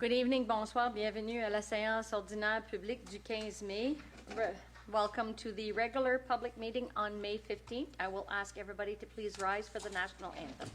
Good evening, bonsoir, bienvenue à la séance ordinaire publique du 15 mai. Welcome to the regular public meeting on May 15th. I will ask everybody to please rise for the national anthem.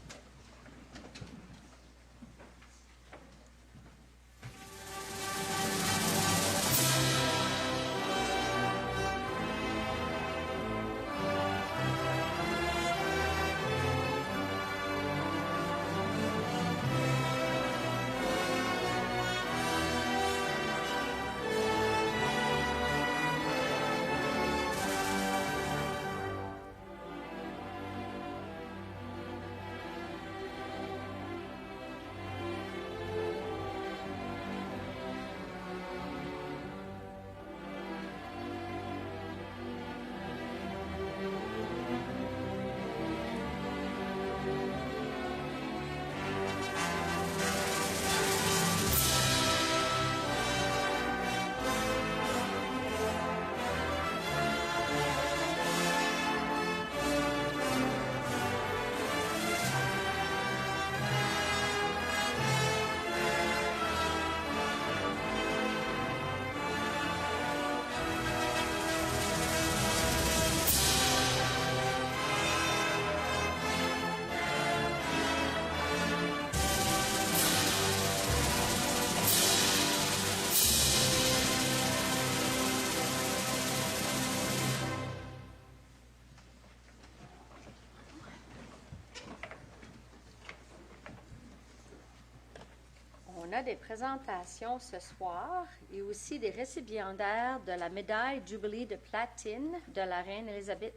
On a des présentations ce soir et aussi des récipiendaires de la médaille Jubilee de platine de la reine Elizabeth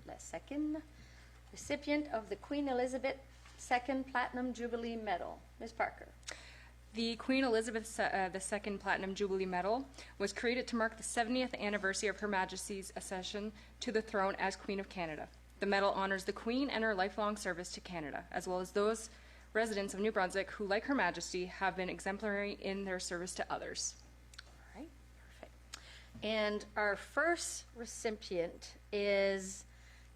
II, recipient of the Queen Elizabeth II Platinum Jubilee Medal. Ms. Parker. The Queen Elizabeth II Platinum Jubilee Medal was created to mark the 70th anniversary of Her Majesty's accession to the throne as Queen of Canada. The medal honors the Queen and her lifelong service to Canada, as well as those residents of New Brunswick who, like Her Majesty, have been exemplary in their service to others. All right, perfect. And our first recipient is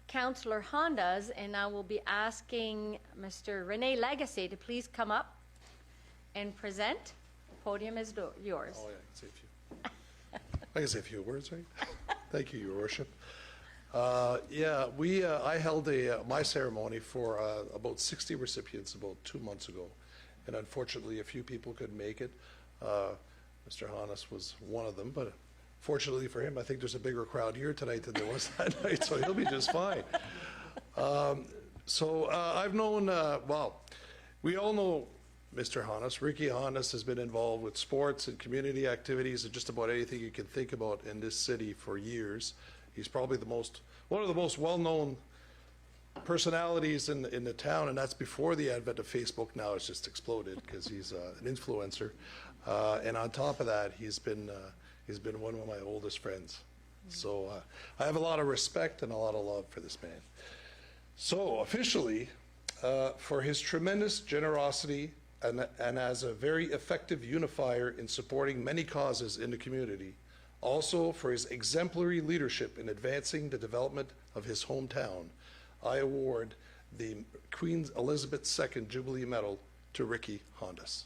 Councillor Hondas, and I will be asking Mr. Rene Legacy to please come up and present. The podium is yours. Oh, yeah, I can say a few words, right? Thank you, Your Worship. I held my ceremony for about 60 recipients about 2 months ago, and unfortunately a few people couldn't make it. Mr. Hannes was one of them, but fortunately for him, I think there's a bigger crowd here tonight than there was that night, so he'll be just fine. I've known, we all know Mr. Hannes. Ricky Hannes has been involved with sports and community activities and just about anything you can think about in this city for years. He's probably one of the most well-known personalities in the town, and that's before the advent of Facebook. Now it's just exploded because he's an influencer, and on top of that, he's been one of my oldest friends. So I have a lot of respect and a lot of love for this man. So officially, for his tremendous generosity and as a very effective unifier in supporting many causes in the community, also for his exemplary leadership in advancing the development of his hometown, I award the Queen Elizabeth II Jubilee Medal to Ricky Hondas.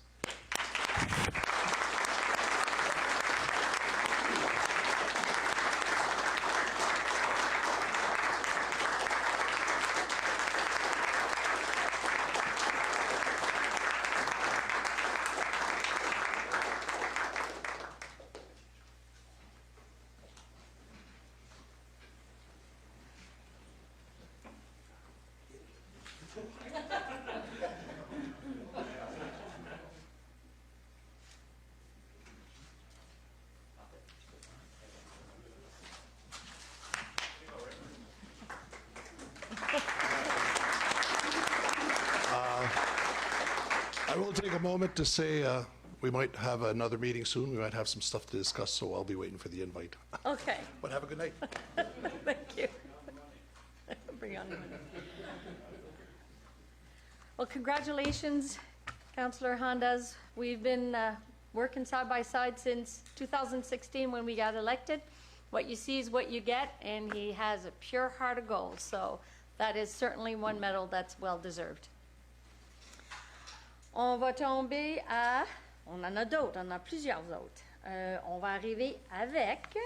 I will take a moment to say we might have another meeting soon. We might have some stuff to discuss, so I'll be waiting for the invite. Okay. But have a good night. Thank you. Bring on. Well, congratulations, Councillor Hondas. We've been working side by side since 2016 when we got elected. What you see is what you get, and he has a pure heart of gold. So that is certainly one medal that's well deserved. On va tomber à on en a d'autres, on en a plusieurs autres. On va arriver avec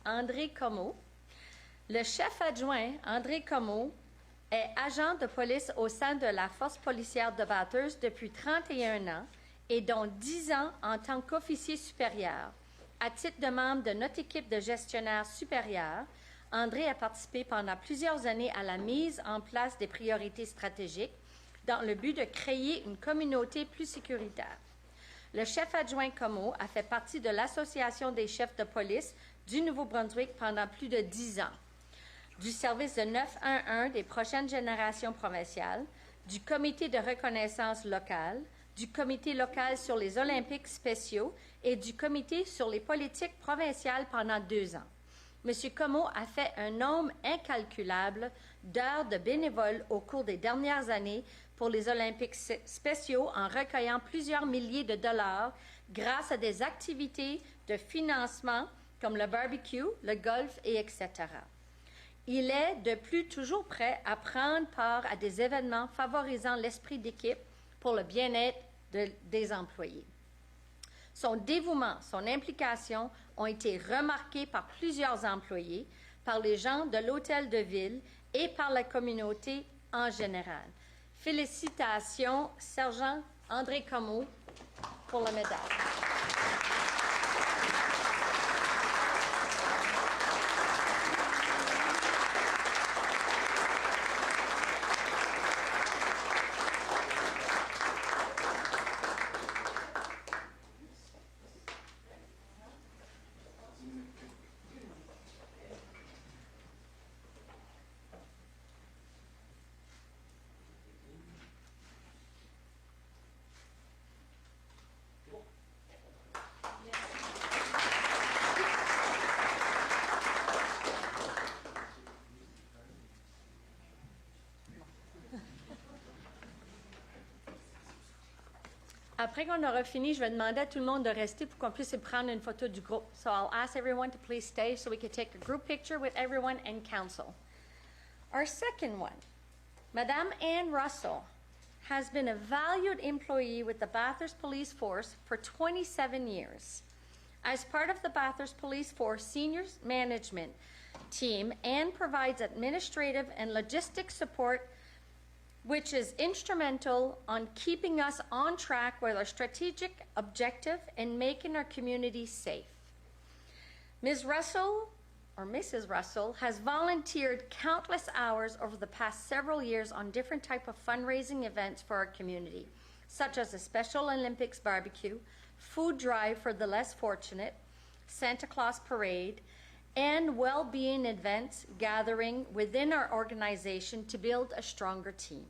André Comeau. Le chef adjoint, André Comeau, est agent de police au sein de la force policière de Bathurst depuis 31 ans et dont 10 ans en tant qu'officier supérieur. À titre de membre de notre équipe de gestionnaires supérieurs, André a participé pendant plusieurs années à la mise en place des priorités stratégiques dans le but de créer une communauté plus sécuritaire. Le chef adjoint Comeau a fait partie de l'Association des chefs de police du Nouveau-Brunswick pendant plus de 10 ans, du service de 911 des prochaines générations provinciales, du comité de reconnaissance locale, du comité local sur les Olympiques spéciaux et du comité sur les politiques provinciales pendant 2 ans. M. Comeau a fait un nombre incalculable d'heures de bénévoles au cours des dernières années pour les Olympiques spéciaux en recueillant plusieurs milliers de dollars grâce à des activités de financement comme le barbecue, le golf et etc. Il est de plus toujours prêt à prendre part à des événements favorisant l'esprit d'équipe pour le bien-être des employés. Son dévouement, son implication ont été remarqués par plusieurs employés, par les gens de l'hôtel de ville et par la communauté en général. Félicitations, Sergent André Comeau, pour la médaille. Après qu'on aura fini, je vais demander à tout le monde de rester pour qu'on puisse prendre une photo du groupe. So I'll ask everyone to please stay so we can take a group picture with everyone and council. Our second one, Madame Ann Russell has been a valued employee with the Bathurst Police Force for 27 years. As part of the Bathurst Police Force senior management team, Ann provides administrative and logistic support which is instrumental on keeping us on track with our strategic objective and making our community safe. Ms. Russell, or Mrs. Russell, has volunteered countless hours over the past several years on different types of fundraising events for our community, such as the Special Olympics barbecue, food drive for the less fortunate, Santa Claus parade, and well-being events gathering within our organization to build a stronger team.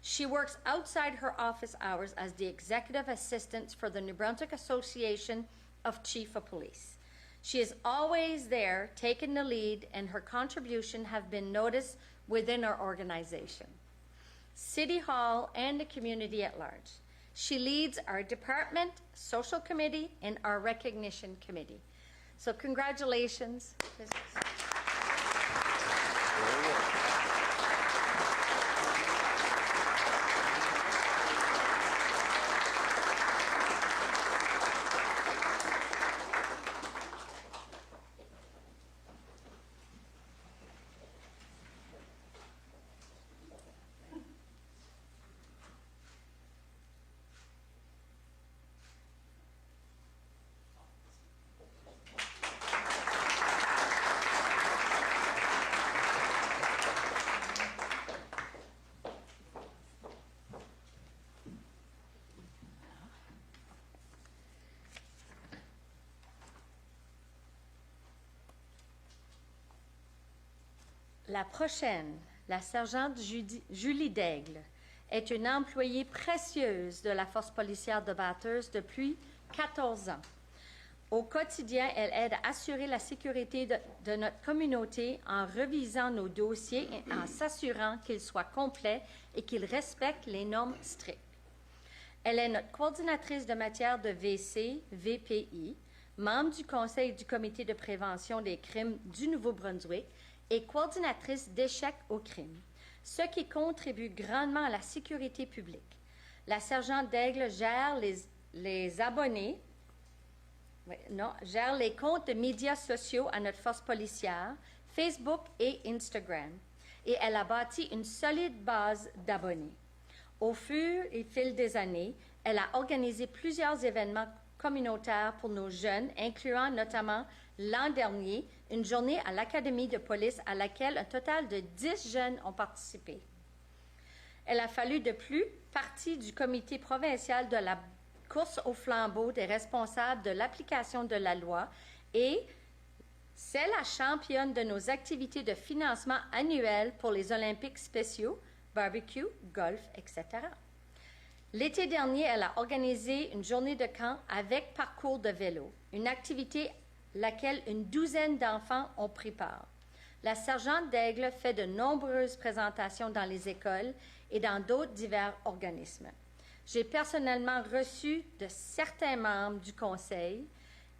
She works outside her office hours as the executive assistant for the New Brunswick Association of Chief of Police. She is always there taking the lead, and her contribution have been noticed within our organization, City Hall, and the community at large. She leads our department, social committee, and our recognition committee. So congratulations. La prochaine, la sergente Julie Daigle, est une employée précieuse de la force policière de Bathurst depuis 14 ans. Au quotidien, elle aide à assurer la sécurité de notre communauté en revisant nos dossiers et en s'assurant qu'ils soient complets et qu'ils respectent les normes strictes. Elle est notre coordinatrice de matière de VC, VPI, membre du Conseil du Comité de prévention des crimes du Nouveau-Brunswick et coordinatrice d'échecs au crime, ce qui contribue grandement à la sécurité publique. La sergente Daigle gère les abonnés, gère les comptes de médias sociaux à notre force policière, Facebook et Instagram. Et elle a bâti une solide base d'abonnés. Au fur et fil des années, elle a organisé plusieurs événements communautaires pour nos jeunes, incluant notamment l'an dernier une journée à l'Académie de police à laquelle un total de 10 jeunes ont participé. Elle a fallu de plus partie du comité provincial de la course au flambeau des responsables de l'application de la loi et c'est la championne de nos activités de financement annuelles pour les Olympiques spéciaux, barbecue, golf, etc. L'été dernier, elle a organisé une journée de camp avec parcours de vélo, une activité laquelle une douzaine d'enfants ont pris part. La sergente d'Aigle fait de nombreuses présentations dans les écoles et dans d'autres divers organismes. J'ai personnellement reçu de certains membres du Conseil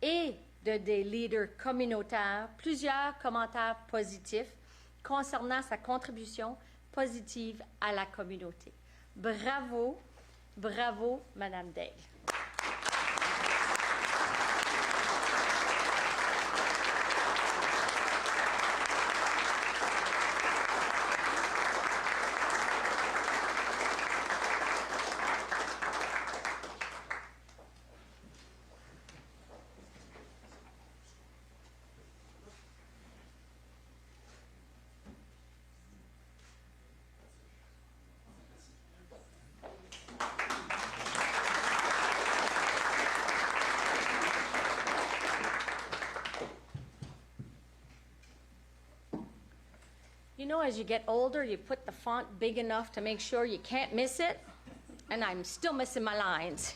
et des leaders communautaires plusieurs commentaires positifs concernant sa contribution positive à la communauté. Bravo, bravo, Madame Daigle. You know, as you get older, you put the font big enough to make sure you can't miss it, and I'm still missing my lines.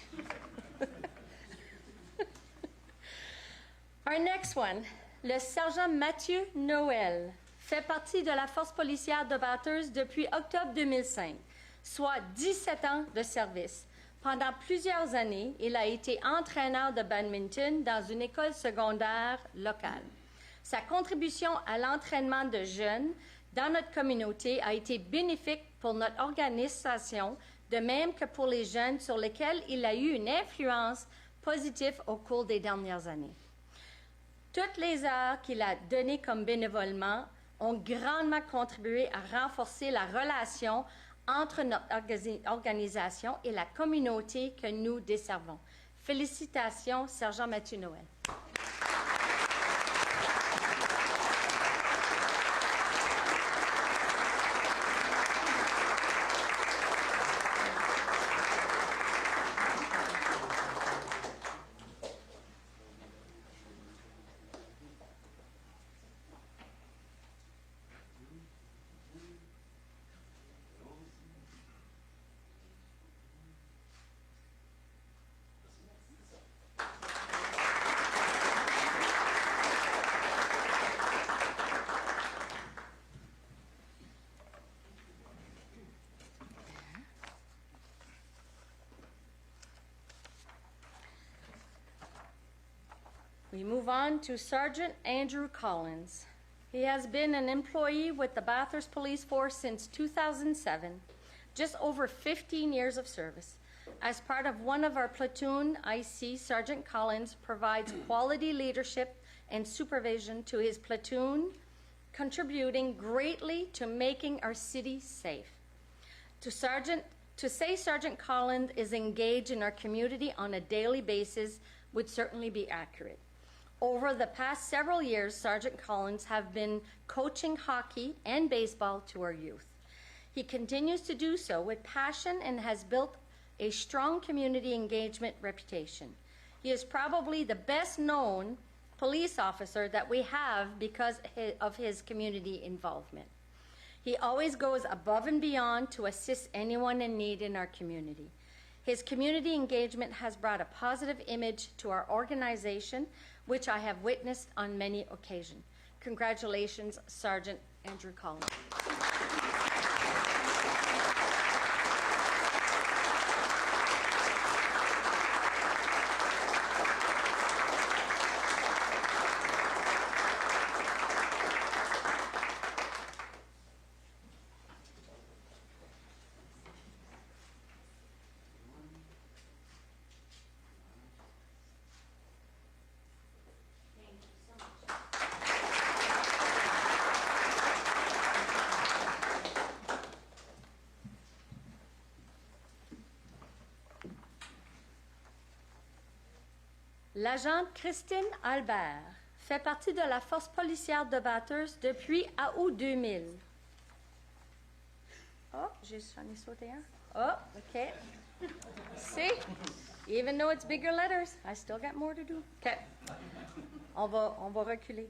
Our next one, le sergent Mathieu Noël, fait partie de la force policière de Bathurst depuis octobre 2005, soit 17 ans de service. Pendant plusieurs années, il a été entraîneur de badminton dans une école secondaire locale. Sa contribution à l'entraînement de jeunes dans notre communauté a été bénéfique pour notre organisation, de même que pour les jeunes sur lesquels il a eu une influence positive au cours des dernières années. Toutes les heures qu'il a données comme bénévolement ont grandement contribué à renforcer la relation entre notre organisation et la communauté que nous desservons. Félicitations, Sergent Mathieu Noël. We move on to Sergeant Andrew Collins. He has been an employee with the Bathurst Police Force since 2007, just over 15 years of service. As part of one of our platoon IC, Sergeant Collins provides quality leadership and supervision to his platoon, contributing greatly to making our city safe. To say Sergeant Collins is engaged in our community on a daily basis would certainly be accurate. Over the past several years, Sergeant Collins has been coaching hockey and baseball to our youth. He continues to do so with passion and has built a strong community engagement reputation. He is probably the best known police officer that we have because of his community involvement. He always goes above and beyond to assist anyone in need in our community. His community engagement has brought a positive image to our organization, which I have witnessed on many occasions. Congratulations, Sergeant Andrew Collins. L'agente Christine Albert fait partie de la force policière de Bathurst depuis août 2000. Oh, j'en ai sauté un. Oh, OK. See? Even though it's bigger letters, I still got more to do. OK. On va reculer.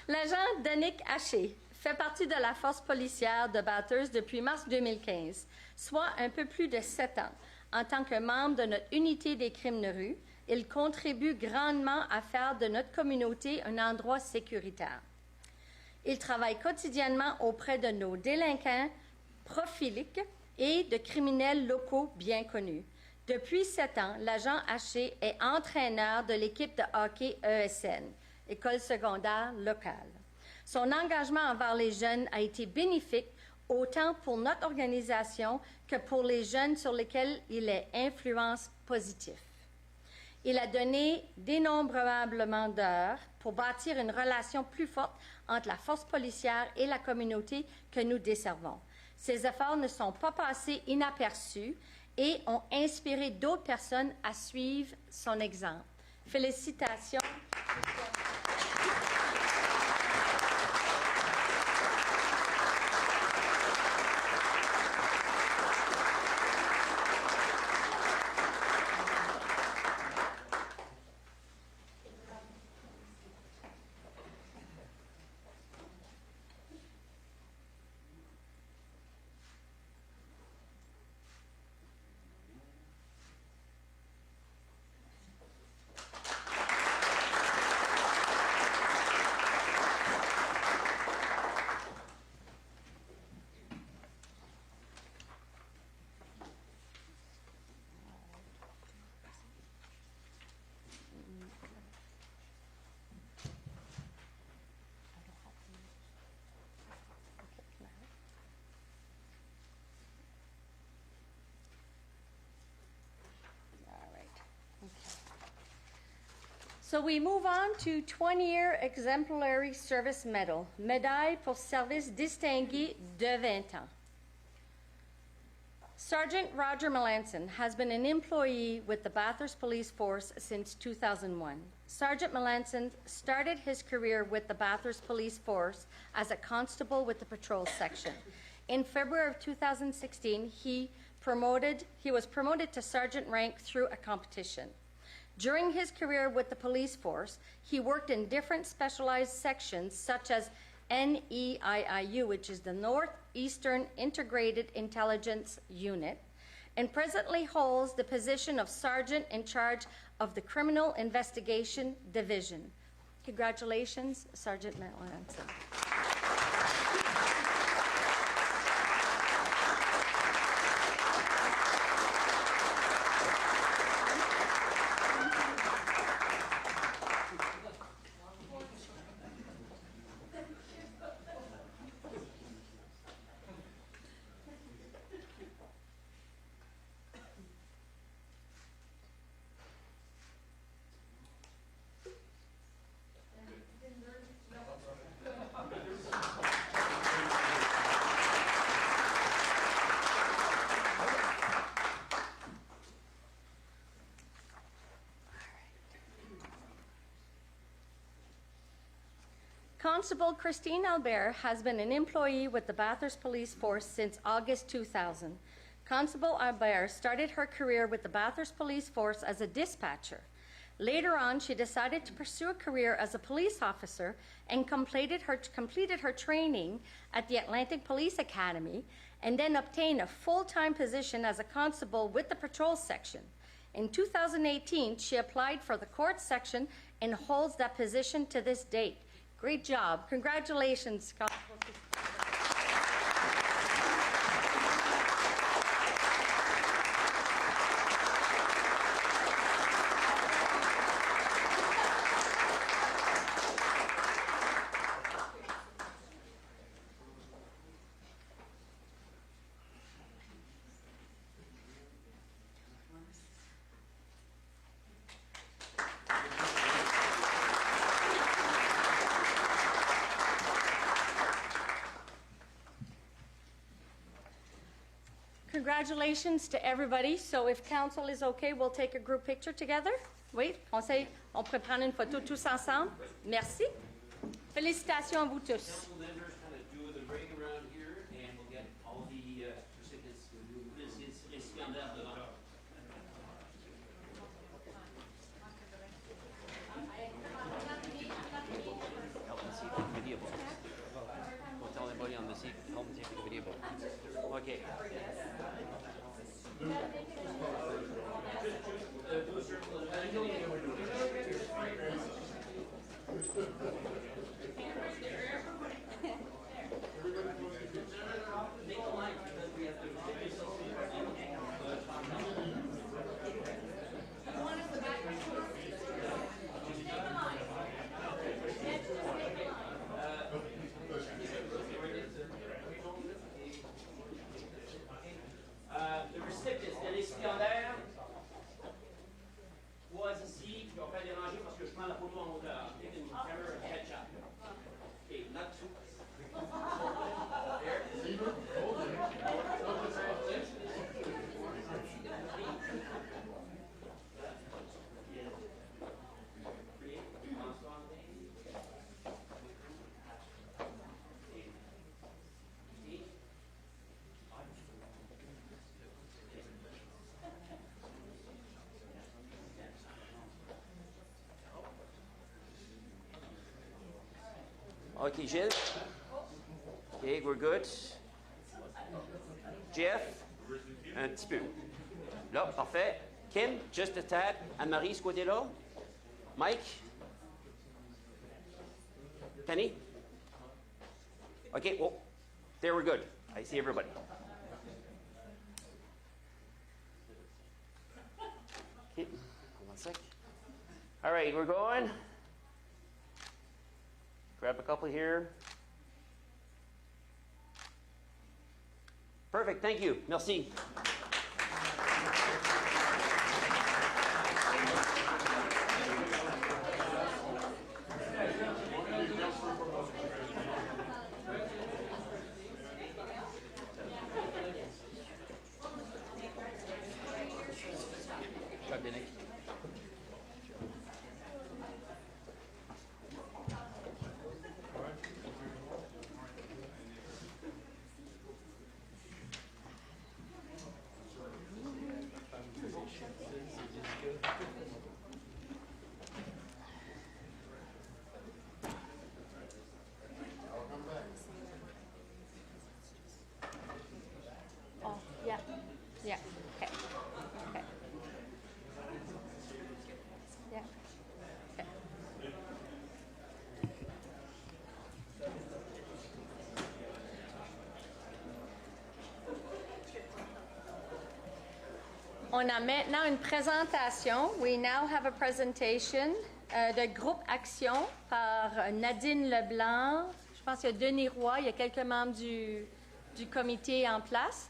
L'agent Danick Haché fait partie de la force policière de Bathurst depuis mars 2015, soit un peu plus de 7 ans. En tant que membre de notre unité des crimes de rue, il contribue grandement à faire de notre communauté un endroit sécuritaire. Il travaille quotidiennement auprès de nos délinquants profiliques et de criminels locaux bien connus. Depuis 7 ans, l'agent Haché est entraîneur de l'équipe de hockey ESN, école secondaire locale. Son engagement envers les jeunes a été bénéfique autant pour notre organisation que pour les jeunes sur lesquels il est influence positive. Il a donné d'innombrables d'heures pour bâtir une relation plus forte entre la force policière et la communauté que nous desservons. Ses efforts ne sont pas passés inaperçus et ont inspiré d'autres personnes à suivre son exemple. Félicitations. So we move on to 20-year exemplary service medal, médaille pour service distingué de 20 ans. Sergeant Roger Melanson has been an employee with the Bathurst Police Force since 2001. Sergeant Melanson started his career with the Bathurst Police Force as a constable with the patrol section. In February of 2016, he was promoted to sergeant rank through a competition. During his career with the police force, he worked in different specialized sections such as NEIIU, which is the Northeastern Integrated Intelligence Unit, and presently holds the position of sergeant in charge of the Criminal Investigation Division. Congratulations, Sergeant Melanson. Constable Christine Albert has been an employee with the Bathurst Police Force since August 2000. Constable Albert started her career with the Bathurst Police Force as a dispatcher. Later on, she decided to pursue a career as a police officer and completed her training at the Atlantic Police Academy and then obtained a full-time position as a constable with the patrol section. In 2018, she applied for the court section and holds that position to this date. Great job. Congratulations, Constable. congratulations to everybody. So if council is okay, we'll take a group picture together. Oui, on pourrait prendre une photo tous ensemble. Merci. Félicitations à vous tous. Council members kind of do the ring around here, and we'll get all the recipients, récipiendaires devant. Help me see the video. Don't tell anybody on the seat. Help me take the video. Okay. Le récipients, les récipiendaires, trois ici, qui vont faire déranger parce que je prends la photo en hauteur. Take a camera headshot. Okay, not too. Okay, Gilles? Okay, we're good. Jeff? Un petit peu. Là, parfait. Kim, just a tad. Anne-Marie, ce côté-là. Mike? Penny? Okay, well, there we're good. I see everybody. Okay, hold on a sec. All right, we're going. Grab a couple here. Perfect, thank you. Merci. Oh, yeah. Yeah. Okay. Okay. Yeah. Okay. On a maintenant une présentation. We now have a presentation de groupe Action par Nadine Leblanc. Je pense qu'il y a Denis Roy, il y a quelques membres du comité en place.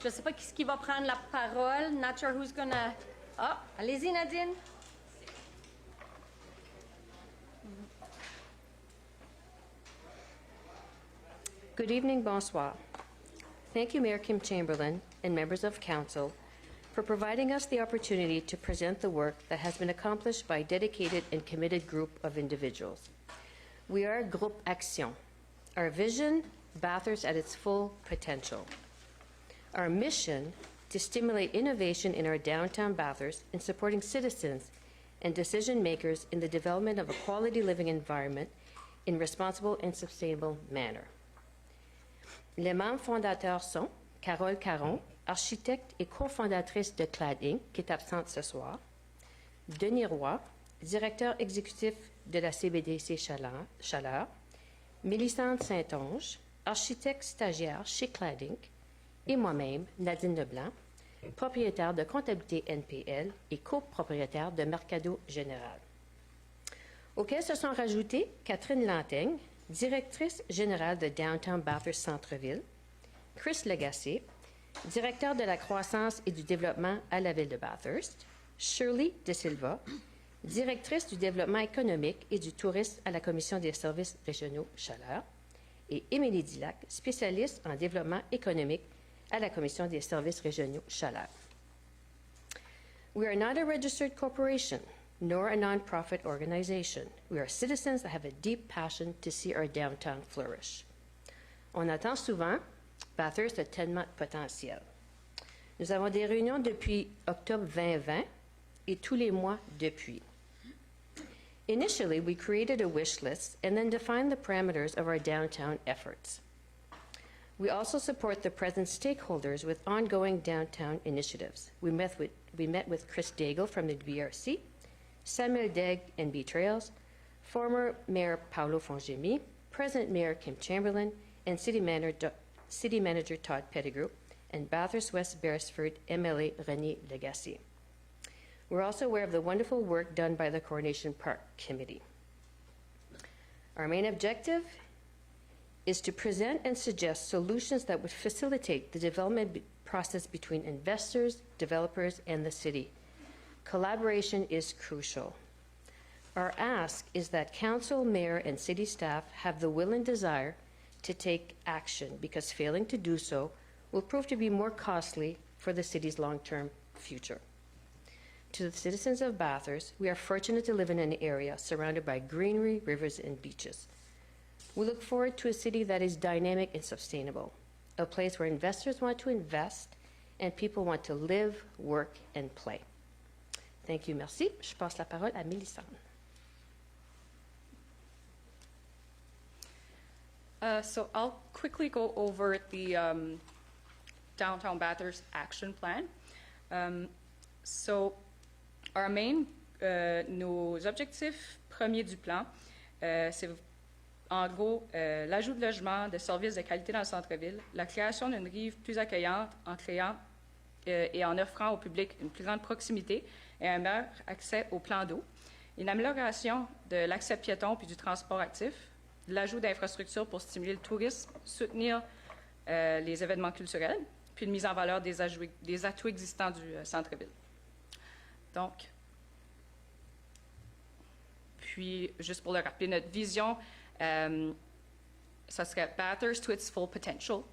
Je ne sais pas qui va prendre la parole. Not sure who's gonna... Ah, allez-y Nadine. Good evening, bonsoir. Thank you, Mayor Kim Chamberlain and members of Council for providing us the opportunity to present the work that has been accomplished by a dedicated and committed group of individuals. We are Groupe Action. Our vision, Bathurst at its full potential. Our mission, to stimulate innovation in our downtown Bathurst and supporting citizens and decision makers in the development of a quality living environment in responsible and sustainable manner. Les membres fondateurs sont Carole Caron, architecte et cofondatrice de Clad Inc., qui est absente ce soir, Denis Roy, directeur exécutif de la CBDC Chaleur, Mélissande Saint-Onge, architecte stagiaire chez Clad Inc., et moi-même, Nadine Leblanc, propriétaire de comptabilité NPL et copropriétaire de Mercado Général. Auxquels se sont rajoutées Catherine Lantaigne, directrice générale de Downtown Bathurst Centre-Ville, Chris Lagacé, directeur de la croissance et du développement à la ville de Bathurst, Shirley De Silva, directrice du développement économique et du tourisme à la Commission des services régionaux Chaleur, et Émilie Dillac, spécialiste en développement économique à la Commission des services régionaux Chaleur. We are not a registered corporation, nor a nonprofit organization. We are citizens that have a deep passion to see our downtown flourish. On entend souvent Bathurst a tellement de potentiel. Nous avons des réunions depuis octobre 2020 et tous les mois depuis. Initially, we created a wish list and then defined the parameters of our downtown efforts. We also support the present stakeholders with ongoing downtown initiatives. We met with Chris Daigle from the BRC, Samuel Degg and B-Trails, former Mayor Paolo Fongemi, present Mayor Kim Chamberlain, and City Manager Todd Pettigrew, and Bathurst West Beresford MLA René Legacy. We're also aware of the wonderful work done by the Coronation Park Committee. Our main objective is to present and suggest solutions that would facilitate the development process between investors, developers, and the city. Collaboration is crucial. Our ask is that council, mayor, and city staff have the will and desire to take action, because failing to do so will prove to be more costly for the city's long-term future. To the citizens of Bathurst, we are fortunate to live in an area surrounded by greenery, rivers, and beaches. We look forward to a city that is dynamic and sustainable, a place where investors want to invest and people want to live, work, and play. Thank you, merci. Je passe la parole à Mélissande. So I'll quickly go over the Downtown Bathurst Action Plan. So our main, nos objectifs premiers du plan, c'est en gros l'ajout de logements, de services de qualité dans le centre-ville, la création d'une rive plus accueillante en créant et en offrant au public une plus grande proximité et un meilleur accès au plan d'eau, une amélioration de l'accès piéton puis du transport actif, l'ajout d'infrastructures pour stimuler le tourisme, soutenir les événements culturels, puis une mise en valeur des atouts existants du centre-ville. Donc, puis, juste pour le rappeler, notre vision, ça serait Bathurst to its full potential.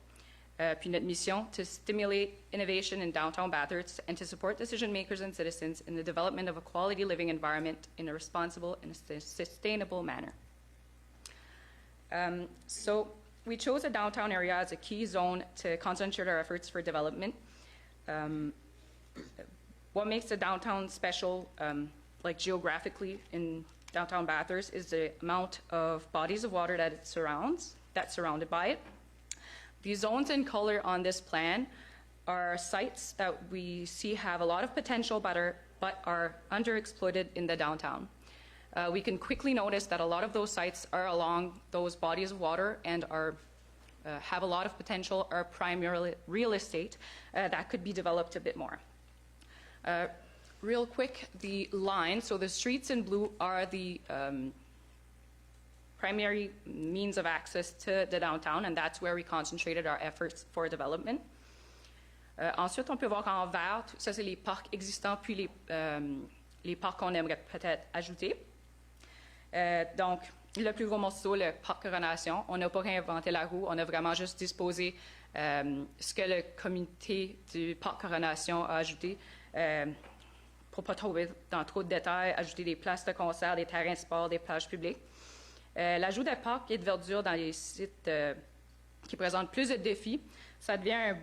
Puis notre mission, to stimulate innovation in downtown Bathurst and to support decision makers and citizens in the development of a quality living environment in a responsible and sustainable manner. So we chose a downtown area as a key zone to concentrate our efforts for development. What makes a downtown special, like geographically in downtown Bathurst, is the amount of bodies of water that that's surrounded by it. The zones in color on this plan are sites that we see have a lot of potential but are underexploited in the downtown. We can quickly notice that a lot of those sites are along those bodies of water and have a lot of potential, are primarily real estate that could be developed a bit more. Real quick, the lines, so the streets in blue are the primary means of access to the downtown, and that's where we concentrated our efforts for development. Ensuite, on peut voir en vert, ça c'est les parcs existants, puis les parcs qu'on aimerait peut-être ajouter. Donc, le plus gros morceau, le parc Coronation, on n'a pas réinventé la roue, on a vraiment juste disposé ce que le comité du parc Coronation a ajouté. Pour ne pas tomber dans trop de détails, ajouter des places de concert, des terrains de sport, des plages publiques. L'ajout de parcs et de verdure dans les sites qui présentent plus de défis, ça devient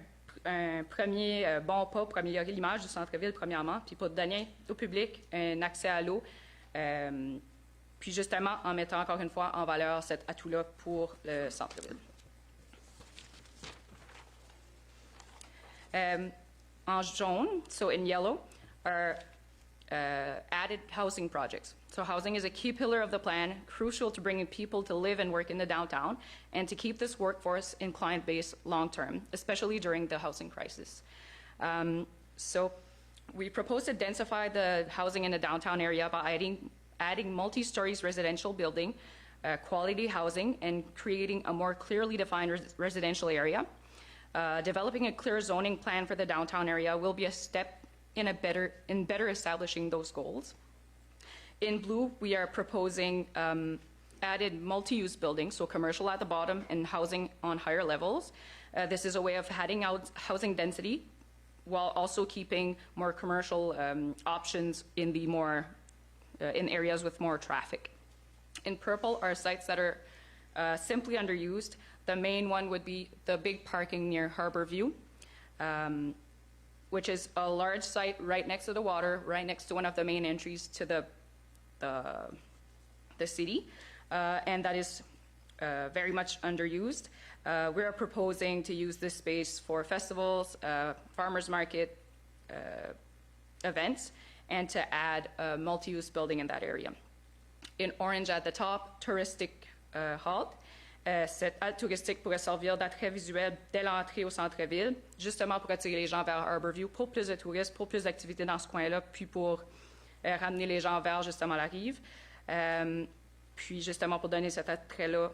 un premier bon pas pour améliorer l'image du centre-ville, premièrement, puis pour donner au public un accès à l'eau, puis justement en mettant encore une fois en valeur cet atout-là pour le centre-ville. En jaune, so in yellow, are added housing projects. So housing is a key pillar of the plan, crucial to bringing people to live and work in the downtown and to keep this workforce and client base long-term, especially during the housing crisis. So we propose to densify the housing in the downtown area by adding multi-stories residential building, quality housing, and creating a more clearly defined residential area. Developing a clear zoning plan for the downtown area will be a step in better establishing those goals. In blue, we are proposing added multi-use buildings, so commercial at the bottom and housing on higher levels. This is a way of adding out housing density while also keeping more commercial options in the more in areas with more traffic. In purple are sites that are simply underused. The main one would be the big parking near Harbor View, which is a large site right next to the water, right next to one of the main entries to the city, and that is very much underused. We are proposing to use this space for festivals, farmers market events, and to add a multi-use building in that area. In orange at the top, touristic halt. Cette halte touristique pourrait servir d'attrait visuel dès l'entrée au centre-ville, justement pour attirer les gens vers Harborview, pour plus de touristes, pour plus d'activités dans ce coin-là, puis pour ramener les gens vers justement la rive. Puis justement pour donner cet attrait-là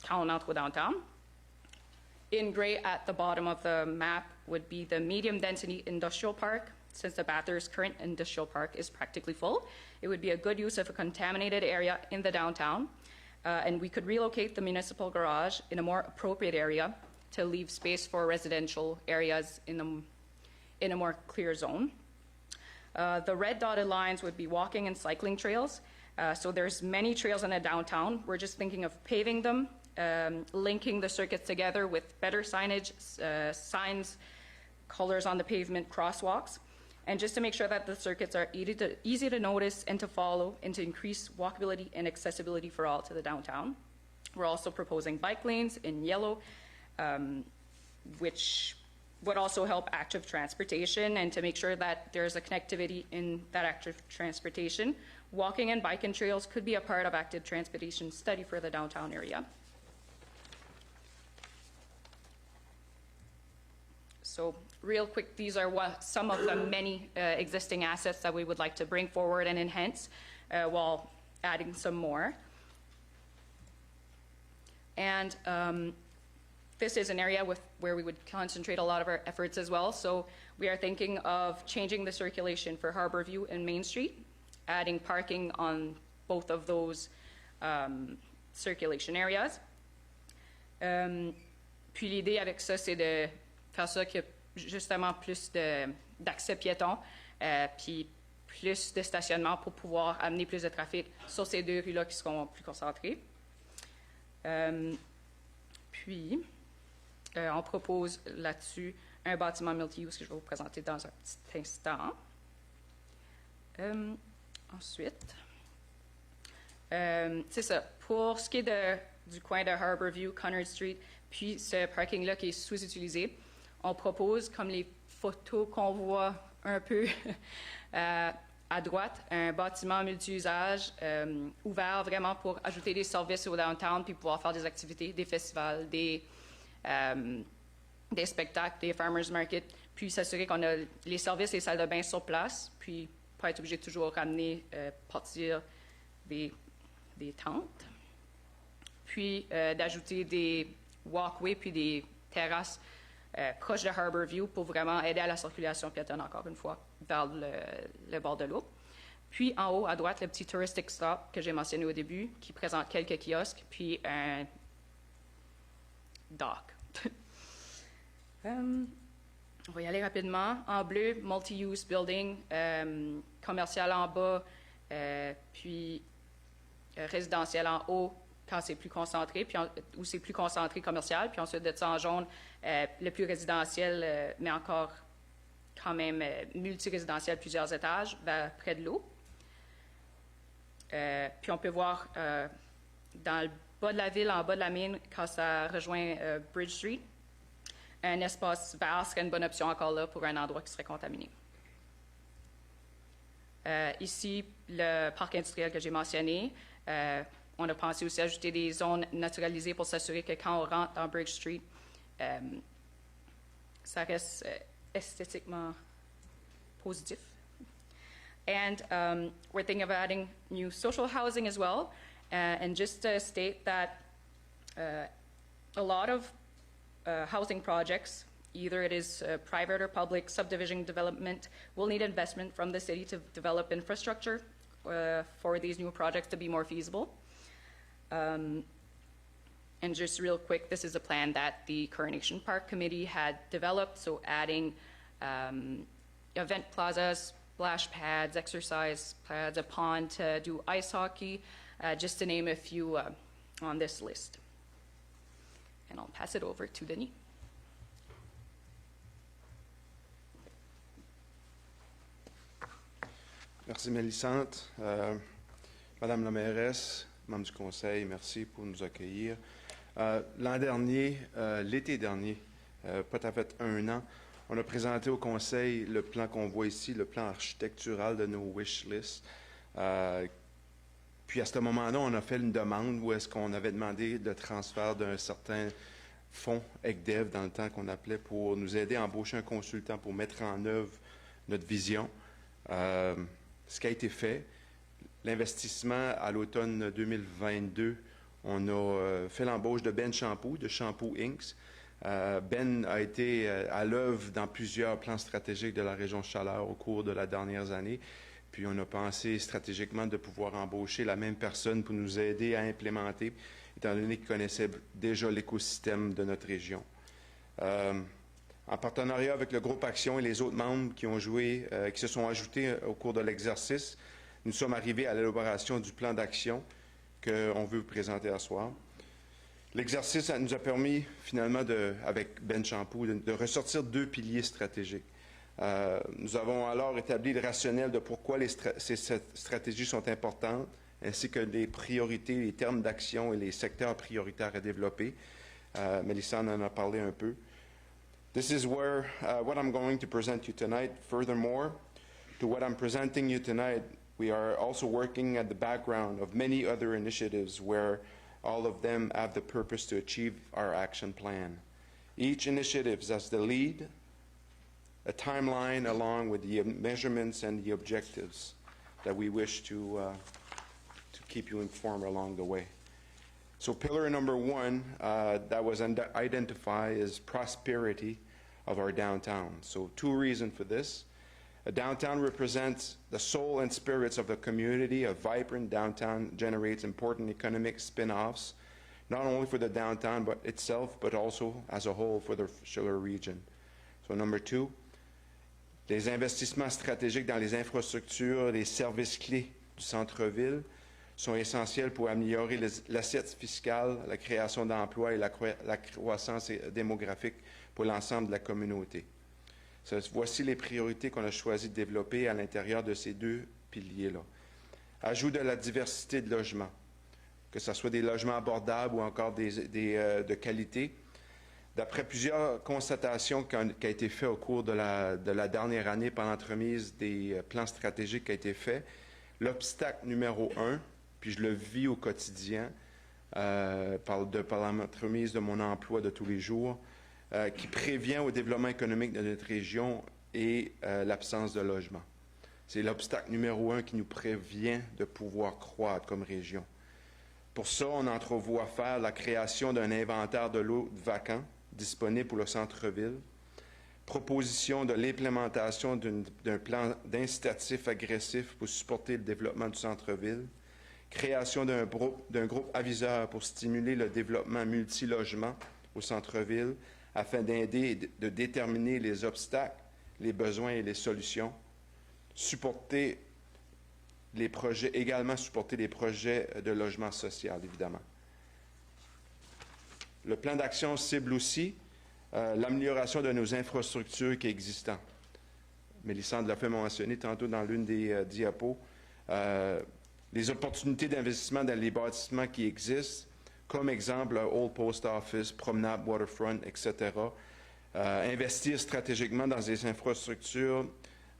quand on entre au downtown. In gray at the bottom of the map would be the medium density industrial park. Since the Bathurst current industrial park is practically full, it would be a good use of a contaminated area in the downtown. And we could relocate the municipal garage in a more appropriate area to leave space for residential areas in a more clear zone. The red dotted lines would be walking and cycling trails. So there's many trails in the downtown. We're just thinking of paving them, linking the circuits together with better signage, signs, colors on the pavement, crosswalks, and just to make sure that the circuits are easy to notice and to follow and to increase walkability and accessibility for all to the downtown. We're also proposing bike lanes in yellow, which would also help active transportation and to make sure that there's a connectivity in that active transportation. Walking and biking trails could be a part of active transportation study for the downtown area. So real quick, these are some of the many existing assets that we would like to bring forward and enhance while adding some more. And this is an area where we would concentrate a lot of our efforts as well. So we are thinking of changing the circulation for Harborview and Main Street, adding parking on both of those circulation areas. Puis l'idée avec ça, c'est de faire ça qu'il y a justement plus d'accès piétons, puis plus de stationnement pour pouvoir amener plus de trafic sur ces deux rues-là qui seront plus concentrées. Puis, on propose là-dessus un bâtiment multi-use que je vais vous présenter dans un petit instant. Ensuite, c'est ça. Pour ce qui est du coin de Harborview, Connard Street, puis ce parking-là qui est sous-utilisé, on propose, comme les photos qu'on voit un peu à droite, un bâtiment multi-usage ouvert vraiment pour ajouter des services au downtown puis pouvoir faire des activités, des festivals, des spectacles, des farmers market, puis s'assurer qu'on a les services et les salles de bain sur place, puis pas être obligé de toujours ramener, partir des tentes, puis d'ajouter des walkways puis des terrasses proche de Harborview pour vraiment aider à la circulation piétonne, encore une fois, vers le bord de l'eau. Puis en haut, à droite, le petit touristic stop que j'ai mentionné au début, qui présente quelques kiosques, puis un dock. On va y aller rapidement. En bleu, multi-use building, commercial en bas, puis résidentiel en haut, quand c'est plus concentré, puis où c'est plus concentré commercial, puis ensuite de ça en jaune, le plus résidentiel, mais encore quand même multi-résidentiel, plusieurs étages, près de l'eau. Puis on peut voir dans le bas de la ville, en bas de la mine, quand ça rejoint Bridge Street, un espace vert serait une bonne option encore là pour un endroit qui serait contaminé. Ici, le parc industriel que j'ai mentionné, on a pensé aussi ajouter des zones naturalisées pour s'assurer que quand on rentre dans Bridge Street, ça reste esthétiquement positif. And we're thinking of adding new social housing as well. And just to state that a lot of housing projects, either it is private or public subdivision development, will need investment from the city to develop infrastructure for these new projects to be more feasible. And just real quick, this is a plan that the Coronation Park Committee had developed, so adding event plazas, splash pads, exercise pads, a pond to do ice hockey, just to name a few on this list. And I'll pass it over to Denis. Merci, Mélissante. Madame la mairesse, membres du Conseil, merci pour nous accueillir. L'an dernier, l'été dernier, pas tout à fait un an, on a présenté au Conseil le plan qu'on voit ici, le plan architectural de nos wish lists. Puis à ce moment-là, on a fait une demande où est-ce qu'on avait demandé le transfert d'un certain fonds ECDEV dans le temps qu'on appelait pour nous aider à embaucher un consultant pour mettre en œuvre notre vision. Ce qui a été fait, l'investissement à l'automne 2022, on a fait l'embauche de Ben Shampoo, de Shampoo Inc. Ben a été à l'œuvre dans plusieurs plans stratégiques de la région Chaleur au cours de la dernière année. Puis on a pensé stratégiquement de pouvoir embaucher la même personne pour nous aider à implémenter, étant donné qu'il connaissait déjà l'écosystème de notre région. En partenariat avec le groupe Action et les autres membres qui ont joué, qui se sont ajoutés au cours de l'exercice, nous sommes arrivés à l'élaboration du plan d'action qu'on veut vous présenter ce soir. L'exercice nous a permis finalement, avec Ben Shampoo, de ressortir 2 piliers stratégiques. Nous avons alors établi le rationnel de pourquoi ces stratégies sont importantes, ainsi que les priorités, les termes d'action et les secteurs prioritaires à développer. Mélissa en a parlé un peu. This is where what I'm going to present you tonight. Furthermore, to what I'm presenting you tonight, we are also working at the background of many other initiatives where all of them have the purpose to achieve our action plan. Each initiative has the lead, a timeline along with the measurements and the objectives that we wish to keep you informed along the way. So pillar number 1 that was identified is prosperity of our downtown. So 2 reasons for this. A downtown represents the soul and spirits of the community. A vibrant downtown generates important economic spin-offs, not only for the downtown but itself, but also as a whole for the Schiller region. So number 2, les investissements stratégiques dans les infrastructures, les services clés du centre-ville sont essentiels pour améliorer l'assiette fiscale, la création d'emplois et la croissance démographique pour l'ensemble de la communauté. Voici les priorités qu'on a choisi de développer à l'intérieur de ces 2 piliers-là. Ajout de la diversité de logements, que ce soit des logements abordables ou encore de qualité. D'après plusieurs constatations qui ont été faites au cours de la dernière année par l'entremise des plans stratégiques qui a été fait, l'obstacle numéro 1, puis je le vis au quotidien par l'entremise de mon emploi de tous les jours, qui prévient au développement économique de notre région et l'absence de logement. C'est l'obstacle numéro 1 qui nous prévient de pouvoir croître comme région. Pour ça, on entrevoit faire la création d'un inventaire de lots vacants disponible pour le centre-ville, proposition de l'implémentation d'un plan d'incitatif agressif pour supporter le développement du centre-ville, création d'un groupe aviseur pour stimuler le développement multilogement au centre-ville afin d'aider et de déterminer les obstacles, les besoins et les solutions, supporter les projets de logement social, évidemment. Le plan d'action cible aussi l'amélioration de nos infrastructures qui existent. Mélissande l'a fait mentionner tantôt dans l'une des diapos. Les opportunités d'investissement dans les bâtiments qui existent, comme exemple Old Post Office, promenade Waterfront, etc. Investir stratégiquement dans des infrastructures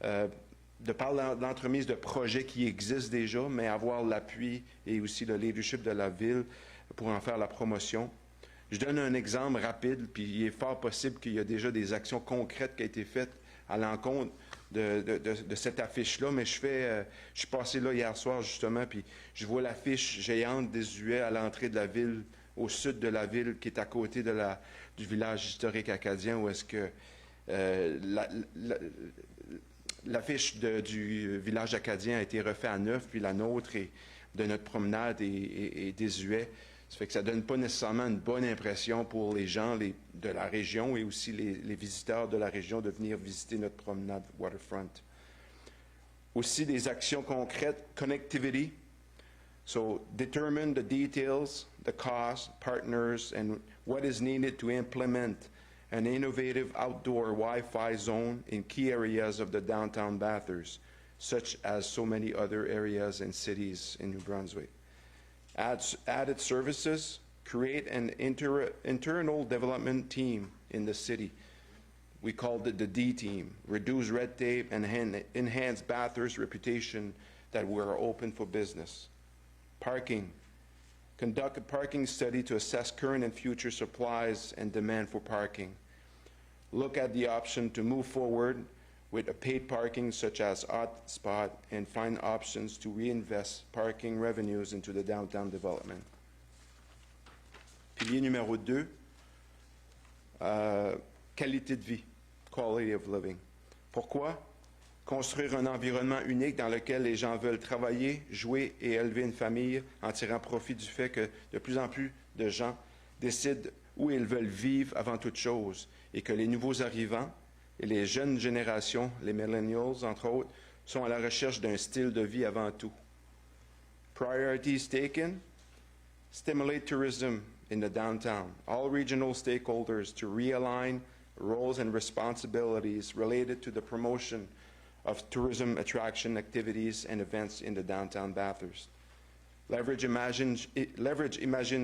de par l'entremise de projets qui existent déjà, mais avoir l'appui et aussi le leadership de la ville pour en faire la promotion. Je donne un exemple rapide, puis il est fort possible qu'il y a déjà des actions concrètes qui ont été faites à l'encontre de cette affiche-là, mais je suis passé là hier soir, justement, puis je vois l'affiche géante désuet à l'entrée de la ville, au sud de la ville, qui est à côté du village historique acadien, où est-ce que l'affiche du village acadien a été refaite à neuf, puis la nôtre est de notre promenade est désuet. Ça fait que ça ne donne pas nécessairement une bonne impression pour les gens de la région et aussi les visiteurs de la région de venir visiter notre promenade waterfront. Aussi des actions concrètes, connectivity. So determine the details, the cost, partners, and what is needed to implement an innovative outdoor Wi-Fi zone in key areas of the downtown Bathurst, such as so many other areas and cities in New Brunswick. Added services, create an internal development team in the city. We called it the D team. Reduce red tape and enhance Bathurst's reputation that we are open for business. Parking. Conduct a parking study to assess current and future supplies and demand for parking. Look at the option to move forward with a paid parking such as hotspot and find options to reinvest parking revenues into the downtown development. Pilier numéro 2, qualité de vie, quality of living. Pourquoi? Construire un environnement unique dans lequel les gens veulent travailler, jouer et élever une famille en tirant profit du fait que de plus en plus de gens décident où ils veulent vivre avant toute chose et que les nouveaux arrivants et les jeunes générations, les millennials entre autres, sont à la recherche d'un style de vie avant tout. Priorities taken, stimulate tourism in the downtown. All regional stakeholders to realign roles and responsibilities related to the promotion of tourism attraction activities and events in the downtown Bathurst. Leverage Imagine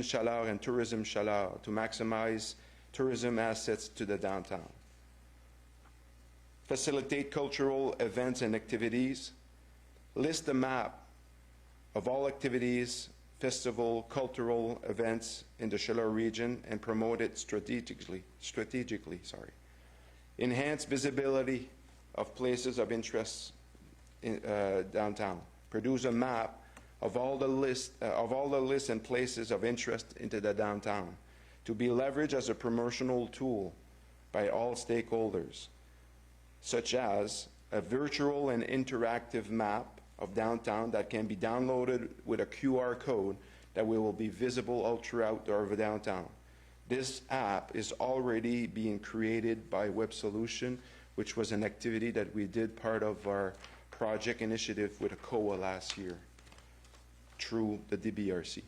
Chaleur and Tourism Chaleur to maximize tourism assets to the downtown. Facilitate cultural events and activities. List a map of all activities, festival, cultural events in the Chaleur region and promote it strategically. Enhance visibility of places of interest in downtown. Produce a map of all the lists and places of interest into the downtown to be leveraged as a promotional tool by all stakeholders, such as a virtual and interactive map of downtown that can be downloaded with a QR code that will be visible all throughout our downtown. This app is already being created by Web Solution, which was an activity that we did part of our project initiative with a COA last year through the DBRC.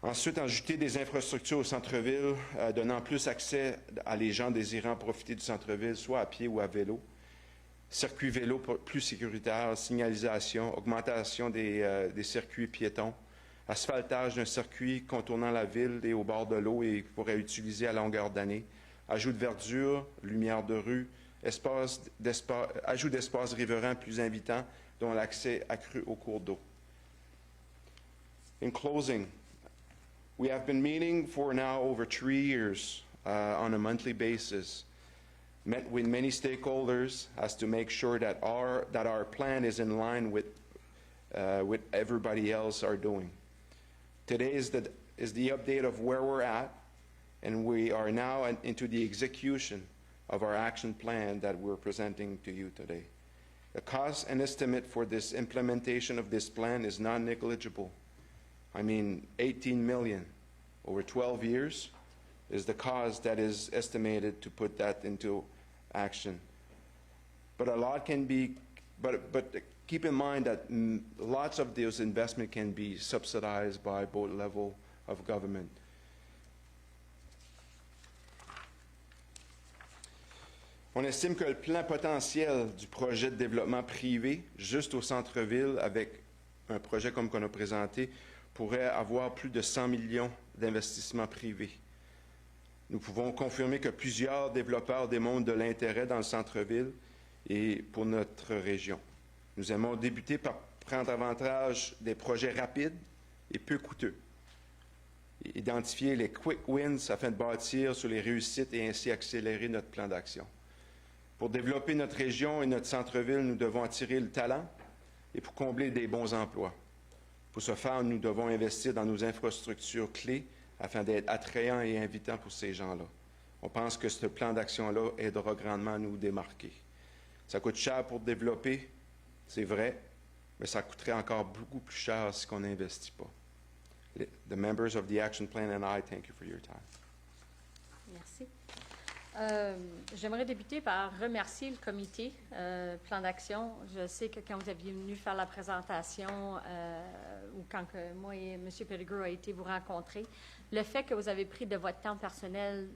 Ensuite, ajouter des infrastructures au centre-ville, donnant plus accès à les gens désirant profiter du centre-ville, soit à pied ou à vélo. Circuits vélo plus sécuritaires, signalisation, augmentation des circuits piétons, asphaltage d'un circuit contournant la ville et au bord de l'eau et pourrait utiliser à longueur d'année. Ajout de verdure, lumière de rue, ajout d'espaces riverains plus invitants, dont l'accès accru aux cours d'eau. In closing, we have been meeting for now over 3 years on a monthly basis, met with many stakeholders as to make sure that our plan is in line with everybody else are doing. Today is the update of where we're at, and we are now into the execution of our action plan that we're presenting to you today. The cost and estimate for this implementation of this plan is non-negligible. I mean, 18 million over 12 years is the cost that is estimated to put that into action. But a lot can be, but keep in mind that lots of those investment can be subsidized by both level of government. On estime que le plan potentiel du projet de développement privé, juste au centre-ville, avec un projet comme qu'on a présenté, pourrait avoir plus de 100 millions d'investissements privés. Nous pouvons confirmer que plusieurs développeurs démontrent de l'intérêt dans le centre-ville et pour notre région. Nous aimons débuter par prendre avantage des projets rapides et peu coûteux. Identifier les quick wins afin de bâtir sur les réussites et ainsi accélérer notre plan d'action. Pour développer notre région et notre centre-ville, nous devons attirer le talent et pour combler des bons emplois. Pour ce faire, nous devons investir dans nos infrastructures clés afin d'être attrayants et invitants pour ces gens-là. On pense que ce plan d'action-là aidera grandement à nous démarquer. Ça coûte cher pour développer, c'est vrai, mais ça coûterait encore beaucoup plus cher si on n'investit pas. The members of the action plan and I thank you for your time. Merci. J'aimerais débuter par remercier le comité plan d'action. Je sais que quand vous aviez venu faire la présentation ou quand que moi et M. Pettigrew a été vous rencontrer, le fait que vous avez pris de votre temps personnel,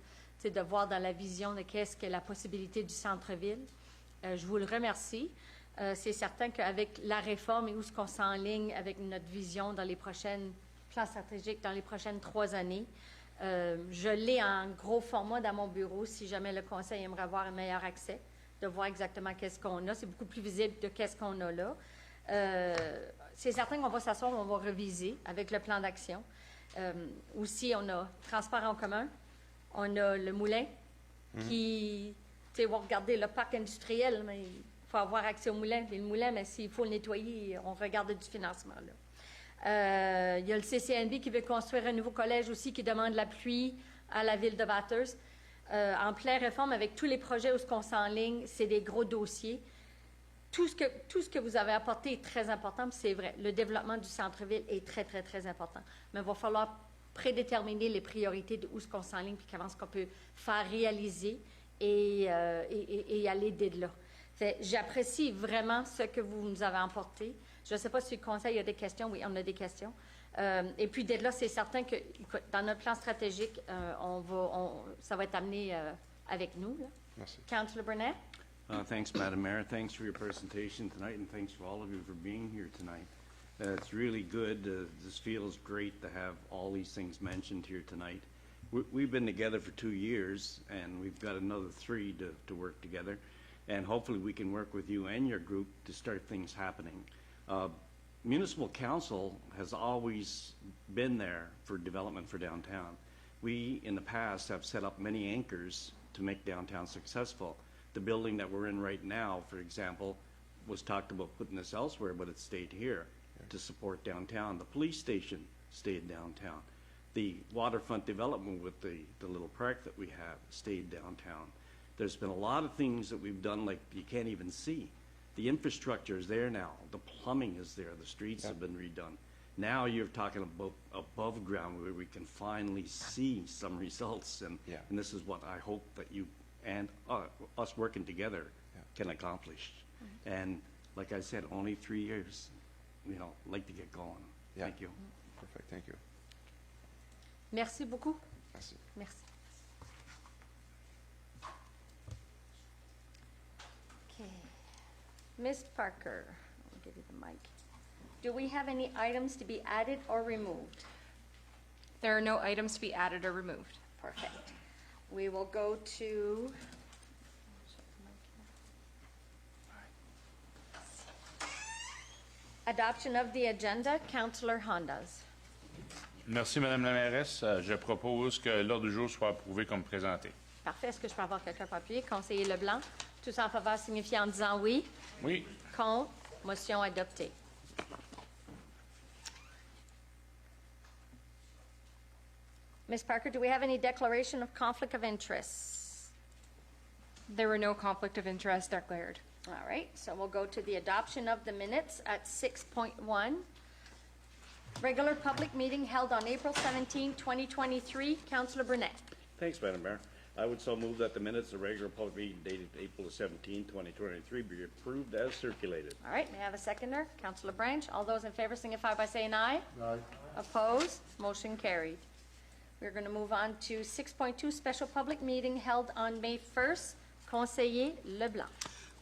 de voir dans la vision de qu'est-ce que la possibilité du centre-ville, je vous le remercie. C'est certain qu'avec la réforme et où ce qu'on s'enligne avec notre vision dans les prochaines plans stratégiques, dans les prochaines 3 années, je l'ai en gros format dans mon bureau si jamais le Conseil aimerait avoir un meilleur accès, de voir exactement qu'est-ce qu'on a. C'est beaucoup plus visible de qu'est-ce qu'on a là. C'est certain qu'on va s'asseoir, on va réviser avec le plan d'action. Aussi, on a transport en commun, on a le moulin qui, tu sais, on va regarder le parc industriel, mais il faut avoir accès au moulin. Et le moulin, mais s'il faut le nettoyer, on regarde du financement là. Il y a le CCNB qui veut construire un nouveau collège aussi qui demande l'appui à la ville de Bathurst. En pleine réforme, avec tous les projets où ce qu'on s'enligne, c'est des gros dossiers. Tout ce que vous avez apporté est très important, puis c'est vrai. Le développement du centre-ville est très, très, très important. Mais il va falloir prédéterminer les priorités de où ce qu'on s'enligne, puis comment ce qu'on peut faire réaliser et aller de là. J'apprécie vraiment ce que vous nous avez apporté. Je ne sais pas si le Conseil a des questions. Oui, on a des questions. Et puis, d'être là, c'est certain que écoute, dans notre plan stratégique, ça va être amené avec nous. Là. Merci. Councillor Burnett? Thanks, Madam Mayor. Thanks for your presentation tonight, and thanks for all of you for being here tonight. It's really good. This feels great to have all these things mentioned here tonight. We've been together for 2 years, and we've got another 3 to work together. And hopefully we can work with you and your group to start things happening. Municipal Council has always been there for development for downtown. We, in the past, have set up many anchors to make downtown successful. The building that we're in right now, for example, was talked about putting this elsewhere, but it stayed here to support downtown. The police station stayed downtown. The waterfront development with the little park that we have stayed downtown. There's been a lot of things that we've done like you can't even see. The infrastructure is there now. The plumbing is there. The streets have been redone. Now you're talking about above ground where we can finally see some results. And this is what I hope that you and us working together can accomplish. And like I said, only 3 years, like to get going. Thank you. Perfect. Thank you. Merci beaucoup. Merci. Merci. Okay. Ms. Parker, I'll give you the mic. Do we have any items to be added or removed? There are no items to be added or removed. Perfect. We will go to adoption of the agenda. Councillor Hondas. Merci, Madame la mairesse. Je propose que l'ordre du jour soit approuvé comme présenté. Parfait. Est-ce que je peux avoir quelqu'un pour appuyer? Conseiller Leblanc. Tous en faveur signifient en disant oui. Oui. Contre. Motion adoptée. Ms. Parker, do we have any declaration of conflict of interest? There were no conflict of interest declared. All right, so we'll go to the adoption of the minutes at 6.1. Regular public meeting held on April 17, 2023. Councillor Burnett. Thanks, Madam Mayor. I would so move that the minutes of the regular public meeting dated April 17, 2023 be approved as circulated. All right, may I have a seconder? Councillor Branch. All those in favor signify by saying aye. Aye. Opposed? Motion carried. We're going to move on to 6.2, special public meeting held on May 1st. Conseiller Leblanc.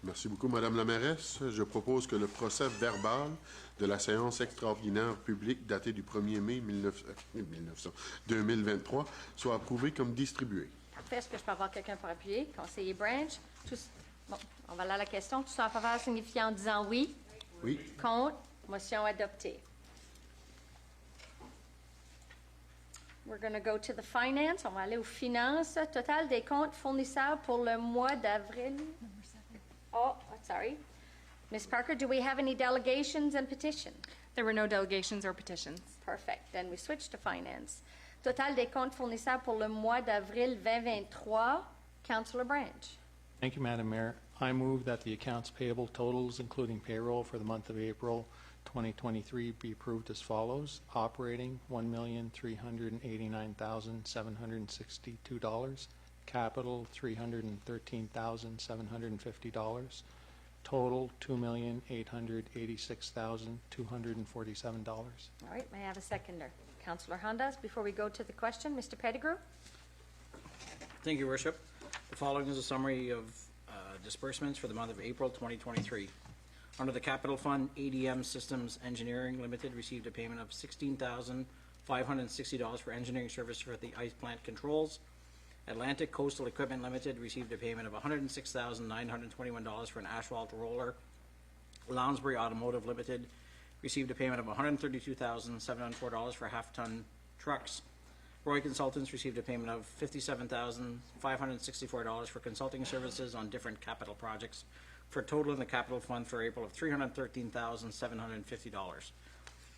Merci beaucoup, Madame la mairesse. Je propose que le procès verbal de la séance extraordinaire publique datée du 1er mai 2023 soit approuvé comme distribué. Parfait. Est-ce que je peux avoir quelqu'un pour appuyer? Conseiller Branch. Bon, on va aller à la question. Tous en faveur signifie en disant oui. Oui. Contre. Motion adoptée. We're going to go to the finance. On va aller aux finances. Total des comptes fournisseurs pour le mois d'avril. Oh, sorry. Ms. Parker, do we have any delegations and petitions? There were no delegations or petitions. Perfect. Then we switch to finance. Total des comptes fournisseurs pour le mois d'avril 2023. Councillor Branch. Thank you, Madam Mayor. I move that the accounts payable totals, including payroll for the month of April 2023 be approved as follows. Operating, $1,389,762. Capital, $313,750. Total, $2,886,247. All right, may I have a seconder? Councillor Hondas, before we go to the question, Mr. Pettigrew? Thank you, Your Worship. The following is a summary of disbursements for the month of April 2023. Under the Capital Fund, ADM Systems Engineering Limited received a payment of $16,560 for engineering service for the ice plant controls. Atlantic Coastal Equipment Limited received a payment of $106,921 for an asphalt roller. Lounsbury Automotive Limited received a payment of $132,704 for half-ton trucks. Roy Consultants received a payment of $57,564 for consulting services on different capital projects, for a total in the capital fund for April of $313,750.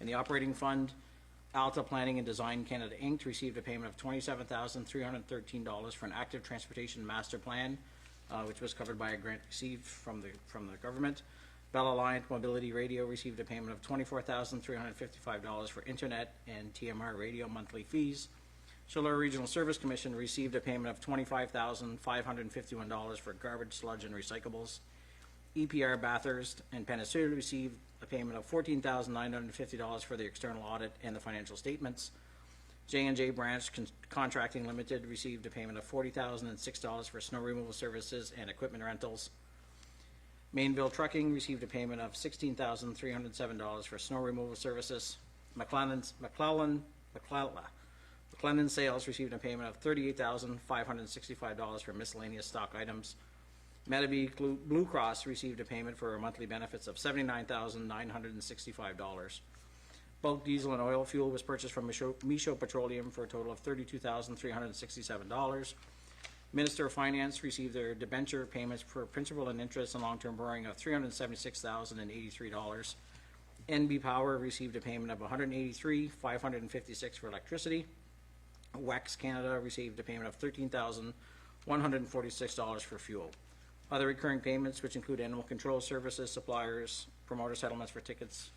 In the operating fund, Alta Planning and Design Canada Inc. received a payment of $27,313 for an active transportation master plan, which was covered by a grant received from the government. Bell Alliant Mobility Radio received a payment of $24,355 for internet and TMR radio monthly fees. Chaleur Regional Service Commission received a payment of $25,551 for garbage, sludge, and recyclables. EPR Bathurst and Penicillin received a payment of $14,950 for the external audit and the financial statements. J&J Branch Contracting Limited received a payment of $40,006 for snow removal services and equipment rentals. Mainville Trucking received a payment of $16,307 for snow removal services. McClellan Sales received a payment of $38,565 for miscellaneous stock items. Metabee Blue Cross received a payment for monthly benefits of $79,965. Bulk diesel and oil fuel was purchased from Micho Petroleum for a total of $32,367. Minister of Finance received their debenture payments for principal and interest and long-term borrowing of $376,083. NB Power received a payment of $183,556 for electricity. WEX Canada received a payment of $13,146 for fuel. Other recurring payments, which include animal control services, suppliers, promoter settlements for tickets,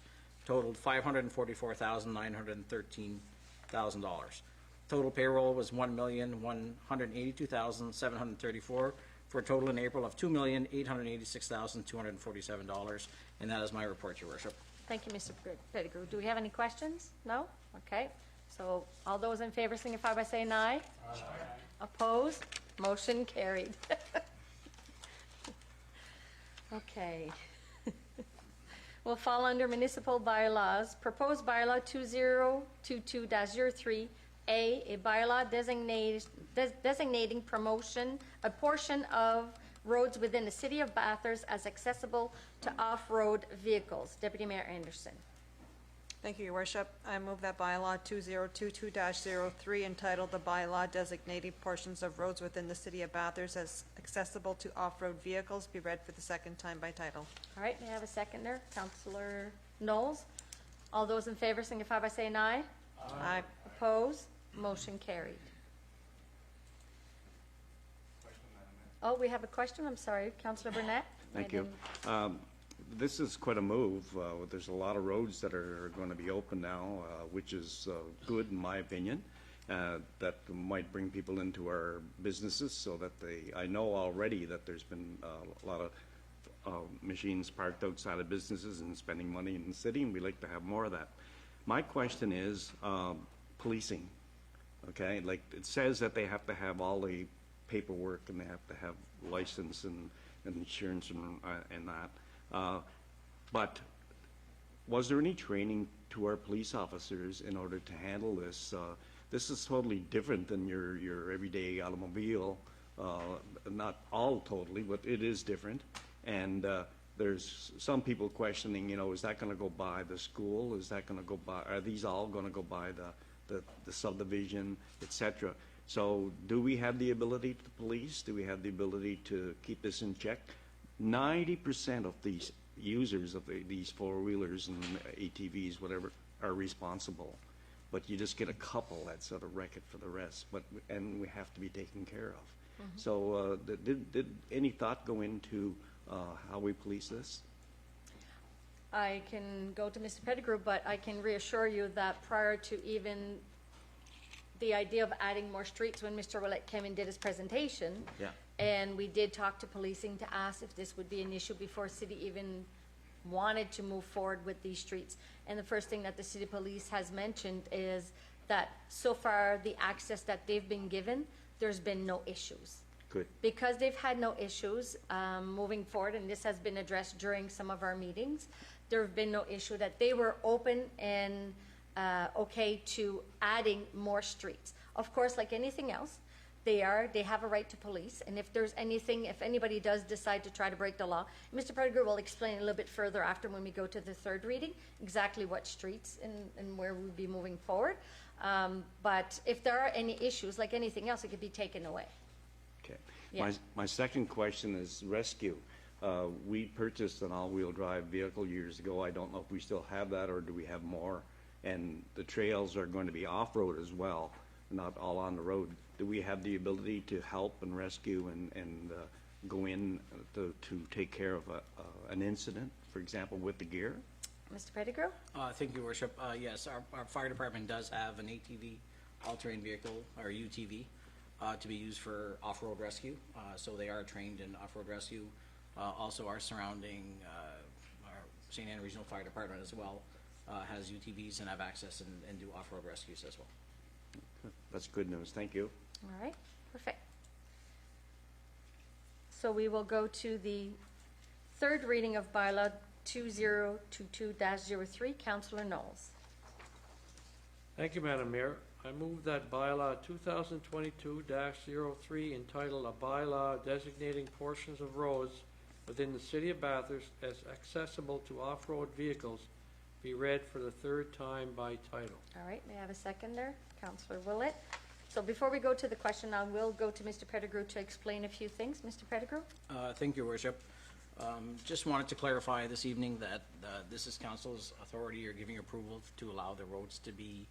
totaled $544,913,000. Total payroll was $1,182,734 for a total in April of $2,886,247, and that is my report, Your Worship. Thank you, Mr. Pettigrew. Do we have any questions? No? Okay. So all those in favor signify by saying aye. Aye. Opposed? Motion carried. Okay. Will fall under municipal bylaws. Proposed bylaw 2022-03A, a bylaw designating promotion, a portion of roads within the city of Bathurst as accessible to off-road vehicles. Deputy Mayor Anderson. Thank you, Your Worship. I move that bylaw 2022-03, entitled the bylaw designating portions of roads within the city of Bathurst as accessible to off-road vehicles, be read for the second time by title. All right, may I have a seconder? Councillor Knowles. All those in favor signify by saying aye. Aye. Opposed? Motion carried. Oh, we have a question. I'm sorry, Councillor Burnett. Thank you. This is quite a move. There's a lot of roads that are going to be open now, which is good in my opinion. That might bring people into our businesses so that I know already that there's been a lot of machines parked outside of businesses and spending money in the city, and we like to have more of that. My question is policing, okay? Like it says that they have to have all the paperwork and they have to have license and insurance and that. But was there any training to our police officers in order to handle this? This is totally different than your everyday automobile. Not all totally, but it is different. And there's some people questioning, is that going to go by the school? Is that going to go by, are these all going to go by the subdivision, etc.? So do we have the ability to police? Do we have the ability to keep this in check? 90% of these users of these four-wheelers and ATVs, whatever, are responsible. But you just get a couple that sort of wreck it for the rest. And we have to be taken care of. Mm-hmm. So did any thought go into how we police this? I can go to Mr. Pettigrew, but I can reassure you that prior to even the idea of adding more streets, when Mr. Willett came and did his presentation, Yeah. and we did talk to policing to ask if this would be an issue before city even wanted to move forward with these streets. And the first thing that the city police has mentioned is that so far, the access that they've been given, there's been no issues. Good. Because they've had no issues moving forward, and this has been addressed during some of our meetings, there have been no issue that they were open and okay to adding more streets. Of course, like anything else, they have a right to police, and if there's anything, if anybody does decide to try to break the law, Mr. Pettigrew will explain a little bit further after when we go to the third reading, exactly what streets and where we'll be moving forward. But if there are any issues, like anything else, it could be taken away. Okay. Yeah. My second question is rescue. We purchased an all-wheel drive vehicle years ago. I don't know if we still have that or do we have more? And the trails are going to be off-road as well, not all on the road. Do we have the ability to help and rescue and go in to take care of an incident, for example, with the gear? Mr. Pettigrew? Thank you, Your Worship. Yes, our fire department does have an ATV, all-terrain vehicle, or UTV, to be used for off-road rescue. So they are trained in off-road rescue. Also, our surrounding, our St. Anne Regional Fire Department as well, has UTVs and have access and do off-road rescues as well. That's good news. Thank you. All right, perfect. So we will go to the third reading of bylaw 2022-03. Councillor Knowles. Thank you, Madam Mayor. I move that bylaw 2022-03, entitled "A Bylaw Designating Portions of Roads Within the City of Bathurst as Accessible to Off-Road Vehicles," be read for the third time by title. All right, may I have a seconder? Councillor Willett. So before we go to the question, I will go to Mr. Pettigrew to explain a few things. Mr. Pettigrew? Thank you, Your Worship. Just wanted to clarify this evening that this is council's authority or giving approval to allow the roads to be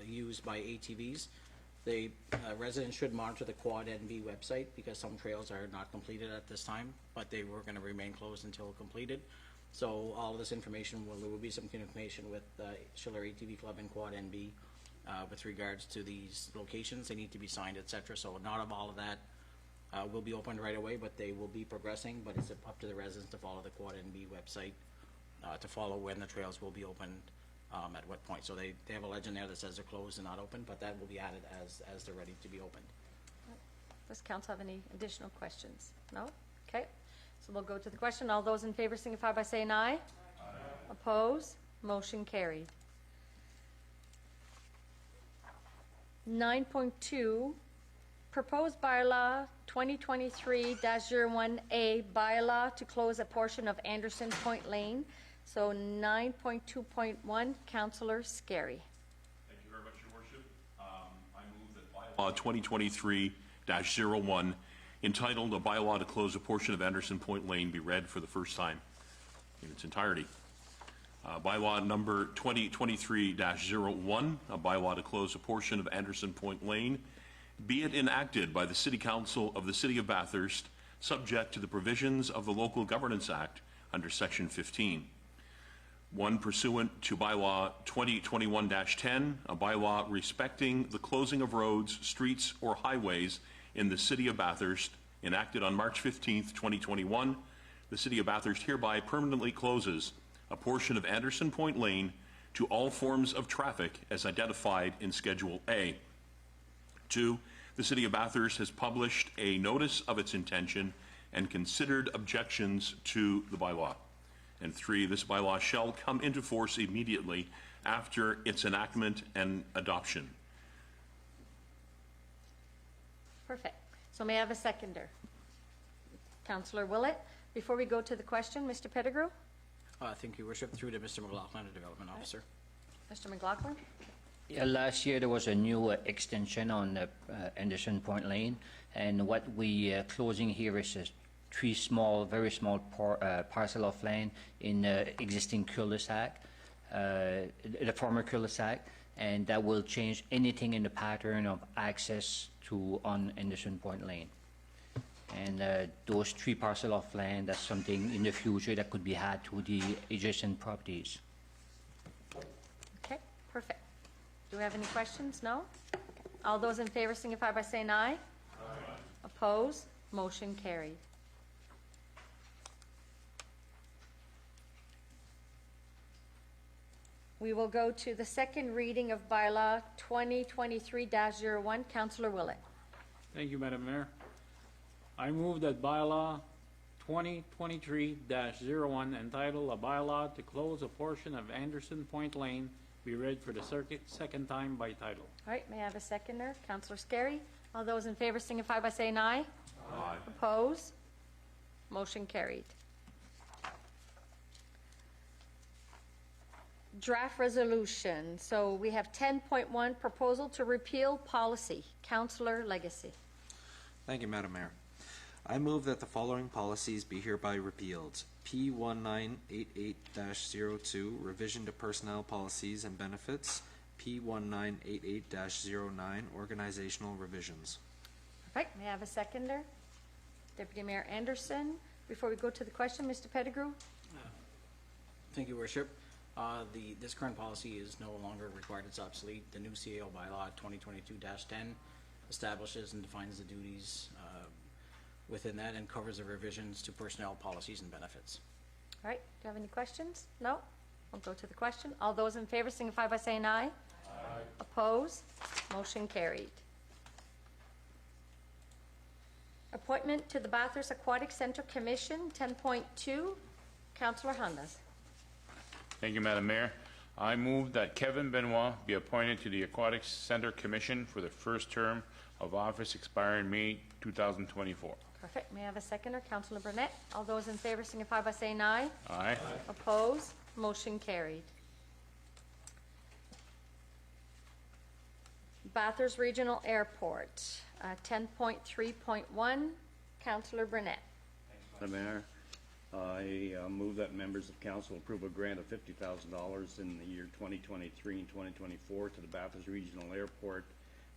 used by ATVs. The residents should monitor the Quad NB website because some trails are not completed at this time, but they were going to remain closed until completed. So all of this information, there will be some information with Schiller ATV Club and Quad NB with regards to these locations. They need to be signed, etc. So not of all of that will be opened right away, but they will be progressing. But it's up to the residents to follow the Quad NB website to follow when the trails will be opened at what point. So they have a legend there that says they're closed and not open, but that will be added as they're ready to be opened. Does council have any additional questions? No? Okay. So we'll go to the question. All those in favor signify by saying aye. Aye. Opposed? Motion carried. 9.2, proposed bylaw 2023-01A, bylaw to close a portion of Anderson Point Lane. So 9.2.1, Councillor Scary. Thank you very much, Your Worship. I move that bylaw 2023-01, entitled "A Bylaw to Close a Portion of Anderson Point Lane," be read for the first time in its entirety. Bylaw number 2023-01, a bylaw to close a portion of Anderson Point Lane, be it enacted by the City Council of the City of Bathurst, subject to the provisions of the Local Governance Act under Section 15. 1, pursuant to bylaw 2021-10, a bylaw respecting the closing of roads, streets, or highways in the City of Bathurst, enacted on March 15th, 2021, the City of Bathurst hereby permanently closes a portion of Anderson Point Lane to all forms of traffic as identified in Schedule A. 2, the City of Bathurst has published a notice of its intention and considered objections to the bylaw. And 3, this bylaw shall come into force immediately after its enactment and adoption. Perfect. So may I have a seconder? Councillor Willett. Before we go to the question, Mr. Pettigrew? Thank you, Your Worship. Through to Mr. McLaughlin, the Development Officer. Mr. McLaughlin? Yeah, last year there was a new extension on Anderson Point Lane, and what we closing here is very small parcel of land in existing cul-de-sac, the former cul-de-sac, and that will change anything in the pattern of access to on Anderson Point Lane. And those 3 parcels of land, that's something in the future that could be had to the adjacent properties. Okay, perfect. Do we have any questions? No? All those in favor signify by saying aye. Aye. Opposed? Motion carried. We will go to the second reading of bylaw 2023-01. Councillor Willett. Thank you, Madam Mayor. I move that bylaw 2023-01 entitled "A Bylaw to Close a Portion of Anderson Point Lane" be read for the second time by title. All right, may I have a seconder? Councillor Scarry. All those in favor signify by saying aye. Aye. Opposed? Motion carried. Draft resolution. So we have 10.1, proposal to repeal policy. Councillor Legacy. Thank you, Madam Mayor. I move that the following policies be hereby repealed. P1988-02, revision to personnel policies and benefits. P1988-09, organizational revisions. Perfect. May I have a seconder? Deputy Mayor Anderson. Before we go to the question, Mr. Pettigrew. Thank you, Worship. This current policy is no longer required. It's obsolete. The new CAO bylaw 2022-10 establishes and defines the duties within that and covers the revisions to personnel policies and benefits. All right. Do you have any questions? No? We'll go to the question. All those in favor signify by saying aye. Aye. Opposed? Motion carried. Appointment to the Bathurst Aquatic Center Commission, 10.2. Councillor Hundas. Thank you, Madam Mayor. I move that Kevin Benoit be appointed to the Aquatic Center Commission for the first term of office expiring May 2024. Perfect. May I have a seconder? Councillor Burnett. All those in favor signify by saying aye. Aye. Opposed? Motion carried. Bathurst Regional Airport, 10.3.1. Councillor Burnett. Madam Mayor, I move that members of council approve a grant of $50,000 in the year 2023 and 2024 to the Bathurst Regional Airport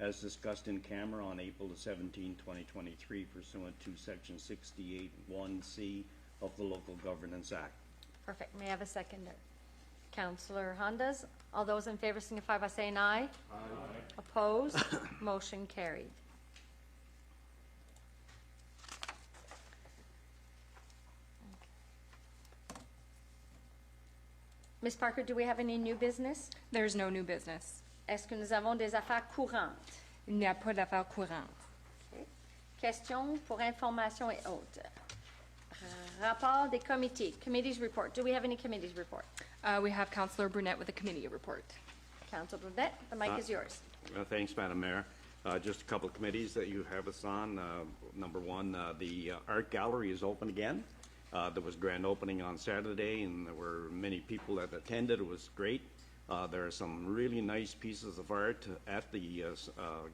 as discussed in camera on April 17, 2023 pursuant to Section 68(1)(c) of the Local Governance Act. Perfect. May I have a seconder? Councillor Hundas. All those in favor signify by saying aye. Aye. Opposed? Motion carried. Ms. Parker, do we have any new business? There's no new business. Est-ce que nous avons des affaires courantes? Il n'y a pas d'affaires courantes. Okay. Questions pour information et autres. Rapport des comités. Committees report. Do we have any committees report? We have Councillor Brunette with a committee report. Councillor Brunette, the mic is yours. Thanks, Madam Mayor. Just a couple of committees that you have us on. Number one, the art gallery is open again. There was grand opening on Saturday, and there were many people that attended. It was great. There are some really nice pieces of art at the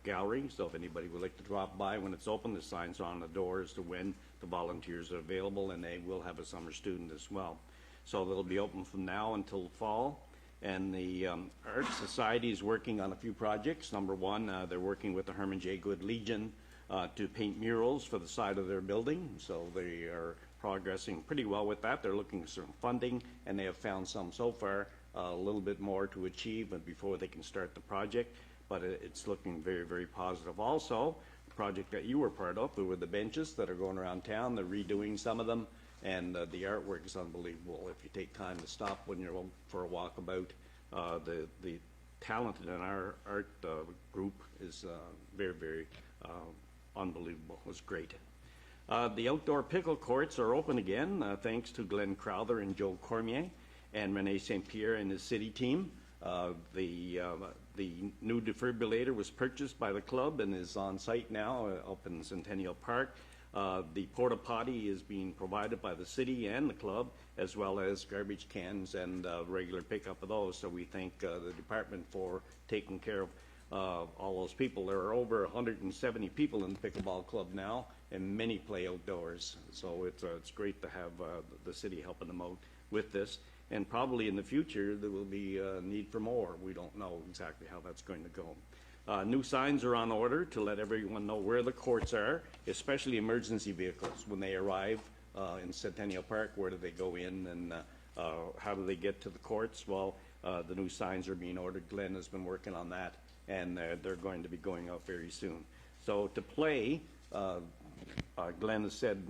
gallery, so if anybody would like to drop by when it's open, the signs on the doors to when the volunteers are available, and they will have a summer student as well. So they'll be open from now until fall. And the Art Society is working on a few projects. Number one, they're working with the Herman J. Good Legion to paint murals for the side of their building. So they are progressing pretty well with that. They're looking for some funding, and they have found some so far, a little bit more to achieve before they can start the project. But it's looking very, very positive. Also, the project that you were part of, there were the benches that are going around town. They're redoing some of them. And the artwork is unbelievable. If you take time to stop when you're for a walkabout, the talent in our art group is very, very unbelievable. It was great. The outdoor pickle courts are open again, thanks to Glenn Crowther and Joe Cormier and Rene St. Pierre and his city team. The new defibrillator was purchased by the club and is on site now up in Centennial Park. The porta potty is being provided by the city and the club, as well as garbage cans and regular pickup of those. So we thank the department for taking care of all those people. There are over 170 people in the pickleball club now, and many play outdoors. So it's great to have the city helping them out with this. And probably in the future there will be a need for more. We don't know exactly how that's going to go. New signs are on order to let everyone know where the courts are, especially emergency vehicles. When they arrive in Centennial Park, where do they go in, and how do they get to the courts? Well, the new signs are being ordered. Glenn has been working on that, and they're going to be going out very soon. So to play, Glenn has said,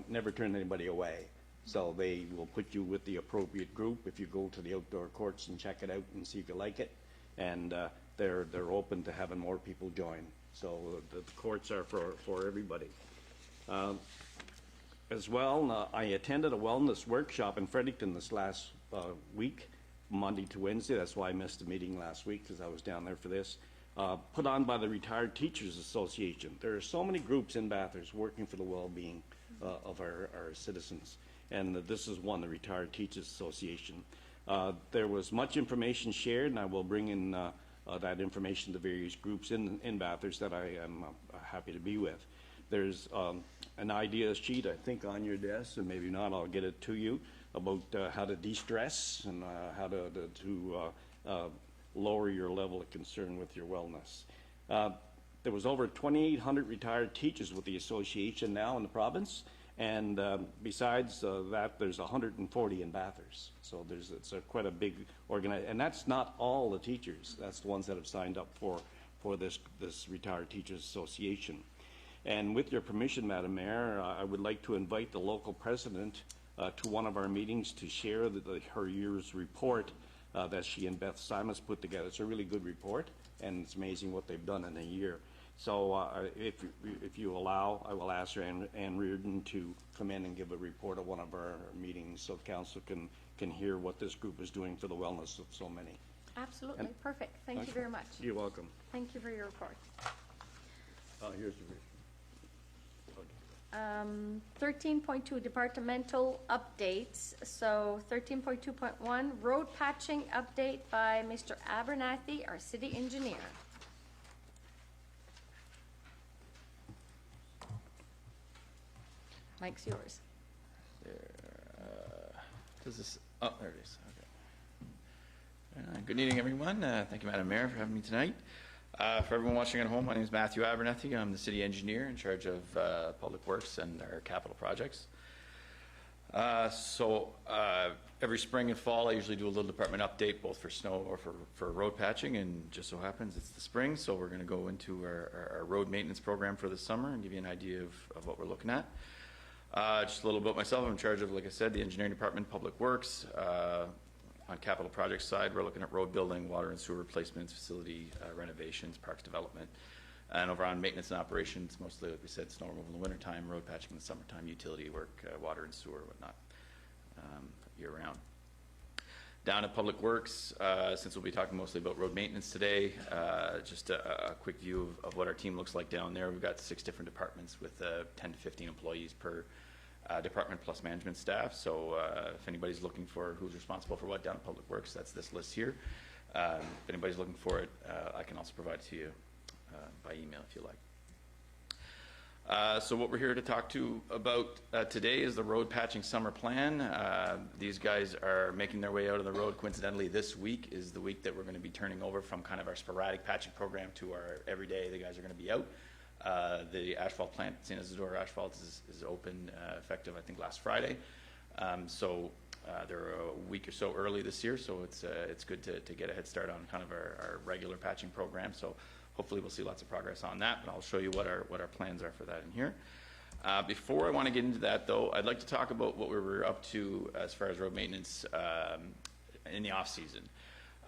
never turn anybody away. So they will put you with the appropriate group if you go to the outdoor courts and check it out and see if you like it. And they're open to having more people join. So the courts are for everybody. As well, I attended a wellness workshop in Fredericton this last week, Monday to Wednesday. That's why I missed the meeting last week, because I was down there for this. Put on by the Retired Teachers Association. There are so many groups in Bathurst working for the well-being of our citizens. And this is one, the Retired Teachers Association. There was much information shared, and I will bring in that information to various groups in Bathurst that I am happy to be with. There's an idea sheet, I think, on your desk, and maybe not, I'll get it to you, about how to de-stress and how to lower your level of concern with your wellness. There was over 2,800 retired teachers with the association now in the province, and besides that, there's 140 in Bathurst. So it's quite a big organization, and that's not all the teachers. That's the ones that have signed up for this Retired Teachers Association. And with your permission, Madam Mayor, I would like to invite the local president to one of our meetings to share her year's report that she and Beth Simas put together. It's a really good report, and it's amazing what they've done in a year. So if you allow, I will ask Ann Reardon to come in and give a report at one of our meetings so the council can hear what this group is doing for the wellness of so many. Absolutely. Perfect. Thank you very much. You're welcome. Thank you for your report. Here's the report. 13.2 departmental updates. So 13.2.1 road patching update by Mr. Abernathy, our city engineer. Mike's yours. Does this? Oh, there it is. Okay. Good evening, everyone. Thank you, Madam Mayor, for having me tonight. For everyone watching at home, my name is Matthew Abernathy. I'm the city engineer in charge of public works and our capital projects. Every spring and fall, I usually do a little department update, both for snow or for road patching, and just so happens it's the spring, so we're going to go into our road maintenance program for the summer and give you an idea of what we're looking at. Just a little bit myself. I'm in charge of, like I said, the engineering department, public works. On capital projects side, we're looking at road building, water and sewer replacements, facility renovations, parks development. And over on maintenance and operations, mostly, like we said, snow removal in the wintertime, road patching in the summertime, utility work, water and sewer, whatnot, year round. Down at public works, since we'll be talking mostly about road maintenance today, just a quick view of what our team looks like down there. We've got 6 different departments with 10 to 15 employees per department plus management staff. So if anybody's looking for who's responsible for what down at Public Works, that's this list here. If anybody's looking for it, I can also provide it to you by email if you like. So what we're here to talk to about today is the road patching summer plan. These guys are making their way out on the road. Coincidentally, this week is the week that we're going to be turning over from kind of our sporadic patching program to our everyday. The guys are going to be out. The asphalt plant, St. Isidore Asphalt, is open effective, I think, last Friday. They're a week or so early this year, so it's good to get a head start on kind of our regular patching program. So hopefully we'll see lots of progress on that, but I'll show you what our plans are for that in here. Before I want to get into that, though, I'd like to talk about what we were up to as far as road maintenance in the off-season.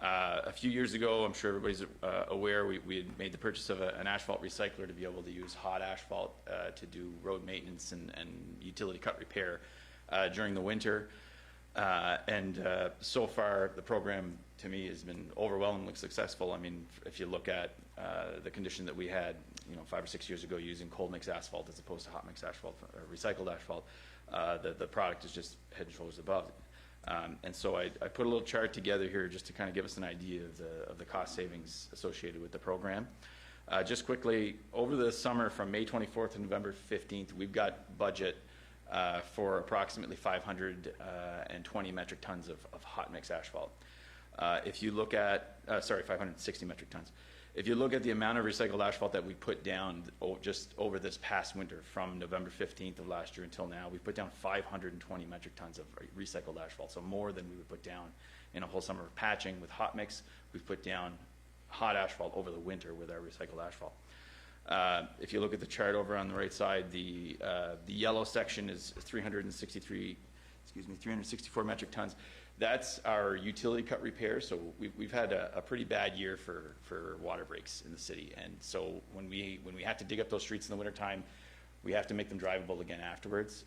A few years ago, I'm sure everybody's aware, we had made the purchase of an asphalt recycler to be able to use hot asphalt to do road maintenance and utility cut repair during the winter. So far, the program, to me, has been overwhelmingly successful. I mean, if you look at the condition that we had, 5 or 6 years ago using cold mix asphalt as opposed to hot mix asphalt or recycled asphalt, the product is just head and shoulders above. So I put a little chart together here just to kind of give us an idea of the cost savings associated with the program. Just quickly, over the summer from May 24th to November 15th, we've got budget for approximately 520 metric tons of hot mix asphalt. If you look at, 560 metric tons. If you look at the amount of recycled asphalt that we put down just over this past winter, from November 15th of last year until now, we put down 520 metric tons of recycled asphalt, so more than we would put down in a whole summer of patching. With hot mix, we've put down hot asphalt over the winter with our recycled asphalt. If you look at the chart over on the right side, the yellow section is 364 metric tons. That's our utility cut repair. So we've had a pretty bad year for water breaks in the city, and so when we have to dig up those streets in the wintertime, we have to make them drivable again afterwards.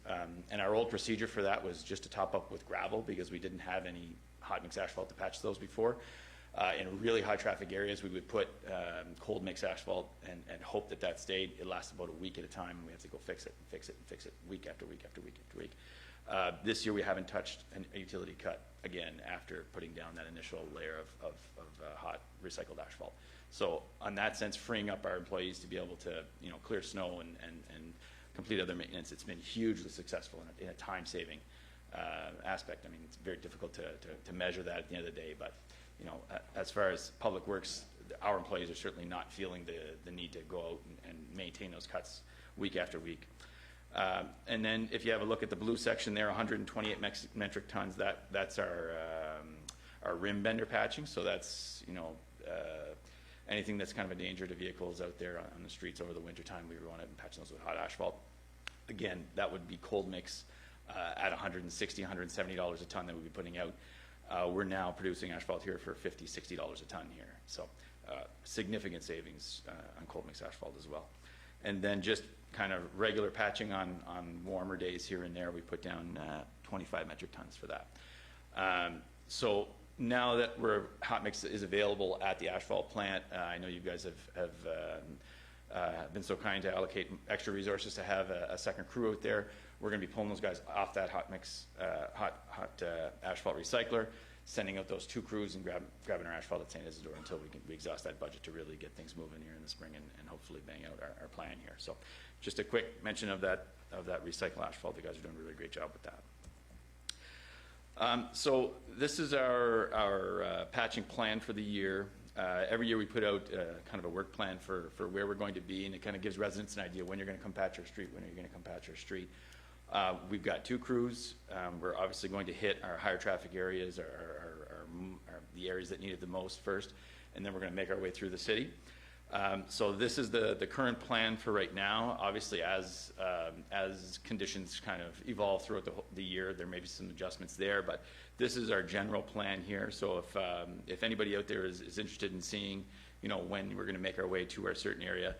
And our old procedure for that was just to top up with gravel, because we didn't have any hot mix asphalt to patch those before. In really high traffic areas, we would put cold mix asphalt and hope that stayed. It lasts about a week at a time, and we have to go fix it week after week after week after week. This year we haven't touched a utility cut again after putting down that initial layer of hot recycled asphalt. So on that sense, freeing up our employees to be able to clear snow and complete other maintenance, it's been hugely successful in a time-saving aspect. I mean, it's very difficult to measure that at the end of the day, but as far as public works, our employees are certainly not feeling the need to go out and maintain those cuts week after week. And then if you have a look at the blue section there, 128 metric tons, that's our rim bender patching. So that's, anything that's kind of a danger to vehicles out there on the streets over the winter time. We want to patch those with hot asphalt. Again, that would be cold mix at $160, $170 a ton that we'd be putting out. We're now producing asphalt here for $50, $60 a ton here. So significant savings on cold mix asphalt as well. And then just kind of regular patching on warmer days here and there, we put down 25 metric tons for that. So now that hot mix is available at the asphalt plant, I know you guys have been so kind to allocate extra resources to have a second crew out there. We're going to be pulling those guys off that hot mix, hot asphalt recycler, sending out those two crews and grabbing our asphalt at St. Isidore until we exhaust that budget to really get things moving here in the spring and hopefully bang out our plan here. So just a quick mention of that recycled asphalt. You guys are doing a really great job with that. So this is our patching plan for the year. Every year we put out kind of a work plan for where we're going to be, and it kind of gives residents an idea when you're going to come patch your street, when you're going to come patch your street. We've got two crews. We're obviously going to hit our higher traffic areas, the areas that need it the most first, and then we're going to make our way through the city. So this is the current plan for right now. Obviously, as conditions kind of evolve throughout the year, there may be some adjustments there, but this is our general plan here. So if anybody out there is interested in seeing, when we're going to make our way to our certain area,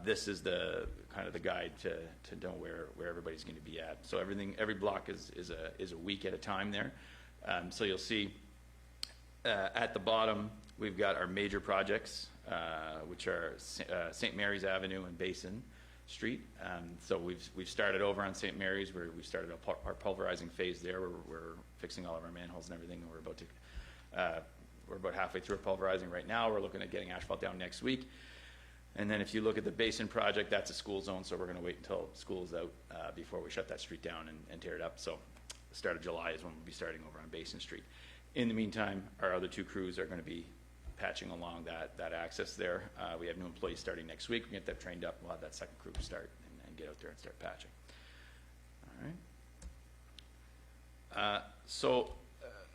this is the kind of the guide to know where everybody's going to be at. So every block is a week at a time there. So you'll see at the bottom we've got our major projects, which are St. Mary's Avenue and Basin Street. So we've started over on St. Mary's, where we've started our pulverizing phase there. We're fixing all of our manholes and everything, and we're about halfway through our pulverizing right now. We're looking at getting asphalt down next week. And then if you look at the Basin project, that's a school zone, so we're going to wait until school is out before we shut that street down and tear it up. So the start of July is when we'll be starting over on Basin Street. In the meantime, our other two crews are going to be patching along that access there. We have new employees starting next week. We get them trained up. We'll have that second crew start and get out there and start patching. All right. So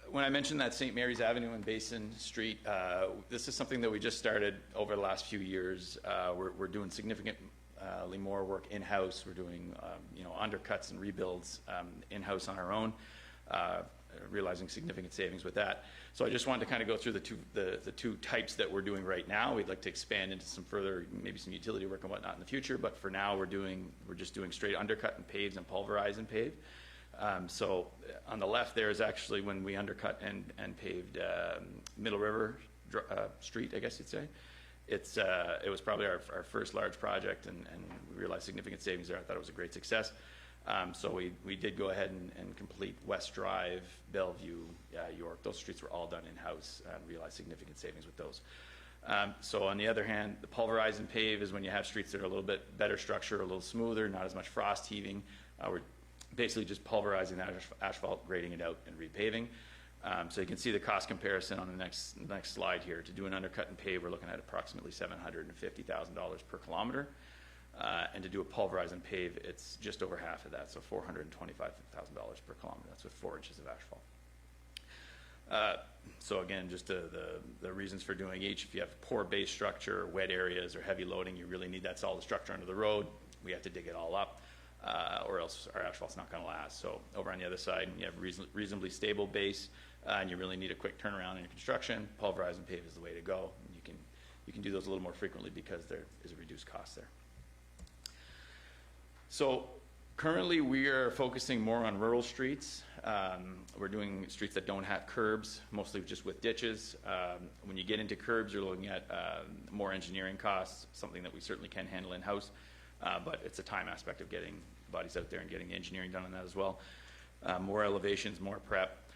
when I mentioned that St. Mary's Avenue and Basin Street, this is something that we just started over the last few years. We're doing significantly more work in-house. We're doing undercuts and rebuilds in-house on our own, realizing significant savings with that. So I just wanted to kind of go through the two types that we're doing right now. We'd like to expand into some further, maybe some utility work and whatnot in the future, but for now we're just doing straight undercut and paves and pulverize and pave. So on the left there is actually when we undercut and paved Middle River Street, I guess you'd say. It was probably our first large project, and we realized significant savings there. I thought it was a great success. So we did go ahead and complete West Drive, Bellevue, York. Those streets were all done in-house and realized significant savings with those. So on the other hand, the pulverize and pave is when you have streets that are a little bit better structure, a little smoother, not as much frost heaving. We're basically just pulverizing that asphalt, grading it out, and repaving. So you can see the cost comparison on the next slide here. To do an undercut and pave, we're looking at approximately $750,000 per kilometer. And to do a pulverize and pave, it's just over half of that, so $425,000 per kilometer. That's with 4 inches of asphalt. So again, just the reasons for doing each. If you have poor base structure, wet areas, or heavy loading, you really need that solid structure under the road. We have to dig it all up, or else our asphalt's not going to last. So over on the other side, you have reasonably stable base, and you really need a quick turnaround in your construction. Pulverize and pave is the way to go. And you can do those a little more frequently because there is a reduced cost there. So currently we are focusing more on rural streets. We're doing streets that don't have curbs, mostly just with ditches. When you get into curbs, you're looking at more engineering costs, something that we certainly can handle in-house, but it's a time aspect of getting bodies out there and getting the engineering done on that as well. More elevations, more prep.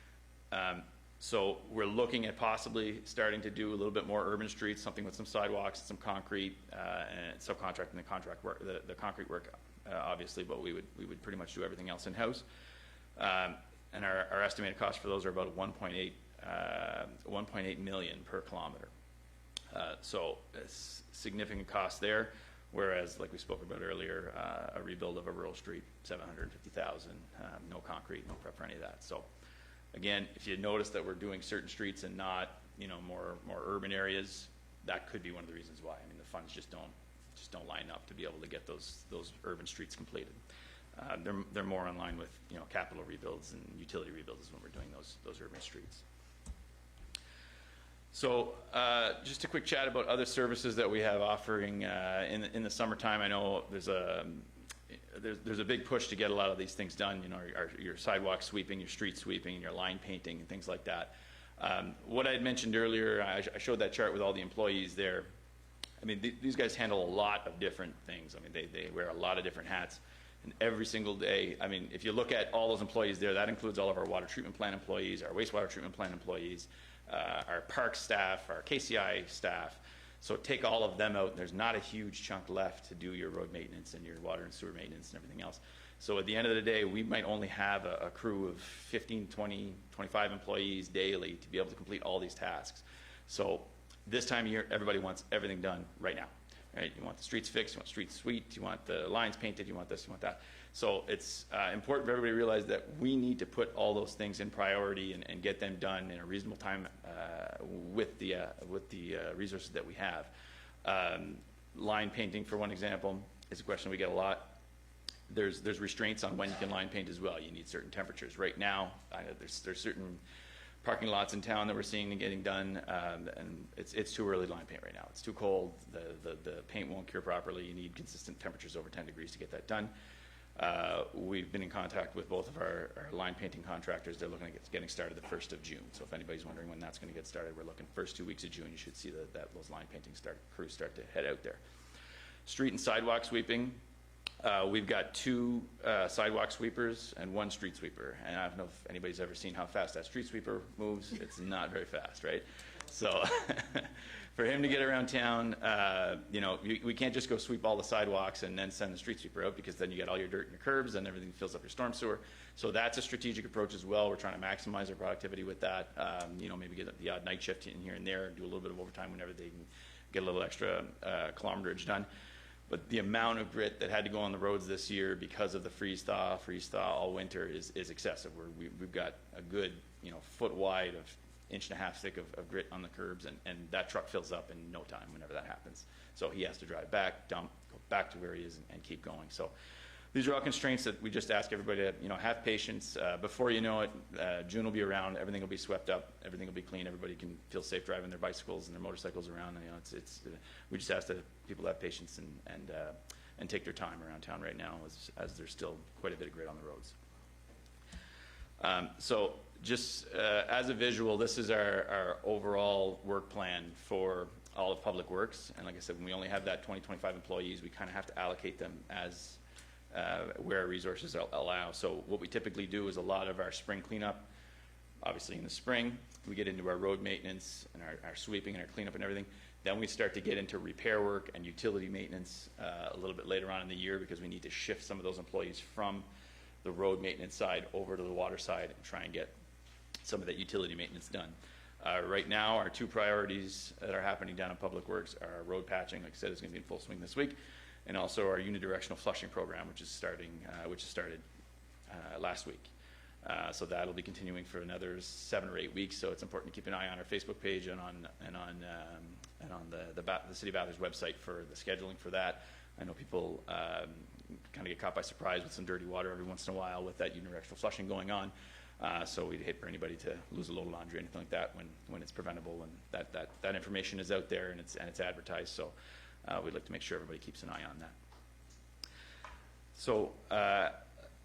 So we're looking at possibly starting to do a little bit more urban streets, something with some sidewalks, some concrete, and subcontracting the contract work, the concrete work, obviously, but we would pretty much do everything else in-house. And our estimated cost for those are about 1.8 million per kilometer. So it's significant cost there. Whereas, like we spoke about earlier, a rebuild of a rural street, 750,000, no concrete, no prep for any of that. So again, if you notice that we're doing certain streets and not, more urban areas, that could be one of the reasons why. I mean, the funds just don't line up to be able to get those urban streets completed. They're more in line with capital rebuilds and utility rebuilds when we're doing those urban streets. So just a quick chat about other services that we have offering in the summertime. I know there's a big push to get a lot of these things done. Your sidewalk sweeping, your street sweeping, and your line painting and things like that. What I had mentioned earlier, I showed that chart with all the employees there. I mean, these guys handle a lot of different things. I mean, they wear a lot of different hats. And every single day, I mean, if you look at all those employees there, that includes all of our water treatment plant employees, our wastewater treatment plant employees, our park staff, our KCI staff. So take all of them out, and there's not a huge chunk left to do your road maintenance and your water and sewer maintenance and everything else. So at the end of the day, we might only have a crew of 15, 20, 25 employees daily to be able to complete all these tasks. So this time of year, everybody wants everything done right now. Right? You want the streets fixed, you want streets swept, you want the lines painted, you want this, you want that. So it's important for everybody to realize that we need to put all those things in priority and get them done in a reasonable time with the resources that we have. Line painting, for one example, is a question we get a lot. There's restraints on when you can line paint as well. You need certain temperatures. Right now, there's certain parking lots in town that we're seeing and getting done, and it's too early to line paint right now. It's too cold. The paint won't cure properly. You need consistent temperatures over 10 degrees to get that done. We've been in contact with both of our line painting contractors. They're looking at getting started the 1st of June. So if anybody's wondering when that's going to get started, we're looking first 2 weeks of June. You should see those line painting crews start to head out there. Street and sidewalk sweeping. We've got 2 sidewalk sweepers and 1 street sweeper. And I don't know if anybody's ever seen how fast that street sweeper moves. It's not very fast, right? So for him to get around town, we can't just go sweep all the sidewalks and then send the street sweeper out, because then you get all your dirt in your curbs and everything fills up your storm sewer. So that's a strategic approach as well. We're trying to maximize our productivity with that. Maybe get the odd night shift in here and there, do a little bit of overtime whenever they can get a little extra kilometerage done. But the amount of grit that had to go on the roads this year because of the freeze thaw all winter is excessive. We've got a good foot wide of 1.5 inches thick of grit on the curbs, and that truck fills up in no time whenever that happens. So he has to drive back, dump, go back to where he is, and keep going. So these are all constraints that we just ask everybody to have patience. Before you know it, June will be around. Everything will be swept up. Everything will be clean. Everybody can feel safe driving their bicycles and their motorcycles around. And, we just ask that people have patience and take their time around town right now, as there's still quite a bit of grit on the roads. So just as a visual, this is our overall work plan for all of Public Works. And like I said, when we only have that 20-25 employees, we kind of have to allocate them as where our resources allow. So what we typically do is a lot of our spring cleanup. Obviously in the spring, we get into our road maintenance and our sweeping and our cleanup and everything. Then we start to get into repair work and utility maintenance a little bit later on in the year, because we need to shift some of those employees from the road maintenance side over to the water side and try and get some of that utility maintenance done. Right now, our two priorities that are happening down in Public Works are road patching, like I said, is going to be in full swing this week, and also our unidirectional flushing program, which started last week. So that'll be continuing for another 7 or 8 weeks. So it's important to keep an eye on our Facebook page and on the City of Bathurst website for the scheduling for that. I know people kind of get caught by surprise with some dirty water every once in a while with that unidirectional flushing going on. So we'd hate for anybody to lose a load of laundry or anything like that when it's preventable, and that information is out there and it's advertised. So we'd like to make sure everybody keeps an eye on that. So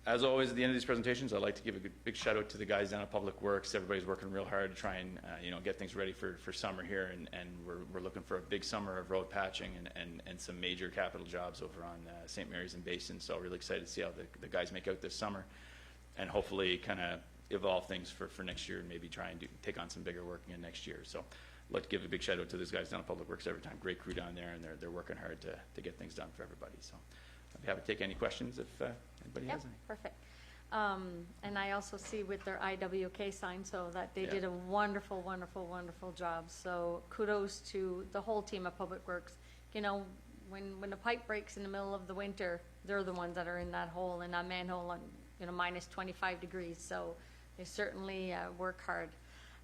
as always, at the end of these presentations, I'd like to give a big shout out to the guys down at Public Works. Everybody's working real hard to try and get things ready for summer here, and we're looking for a big summer of road patching and some major capital jobs over on St. Mary's and Basin. So really excited to see how the guys make out this summer, and hopefully kind of evolve things for next year and maybe try and take on some bigger work again next year. So I'd like to give a big shout out to those guys down at Public Works every time. Great crew down there, and they're working hard to get things done for everybody. So I'd be happy to take any questions if anybody has any. Perfect. And I also see with their IWK sign, so that they did a wonderful, wonderful, wonderful job. So kudos to the whole team of Public Works. You know, when the pipe breaks in the middle of the winter, they're the ones that are in that hole, in that manhole on, minus 25 degrees. So they certainly work hard.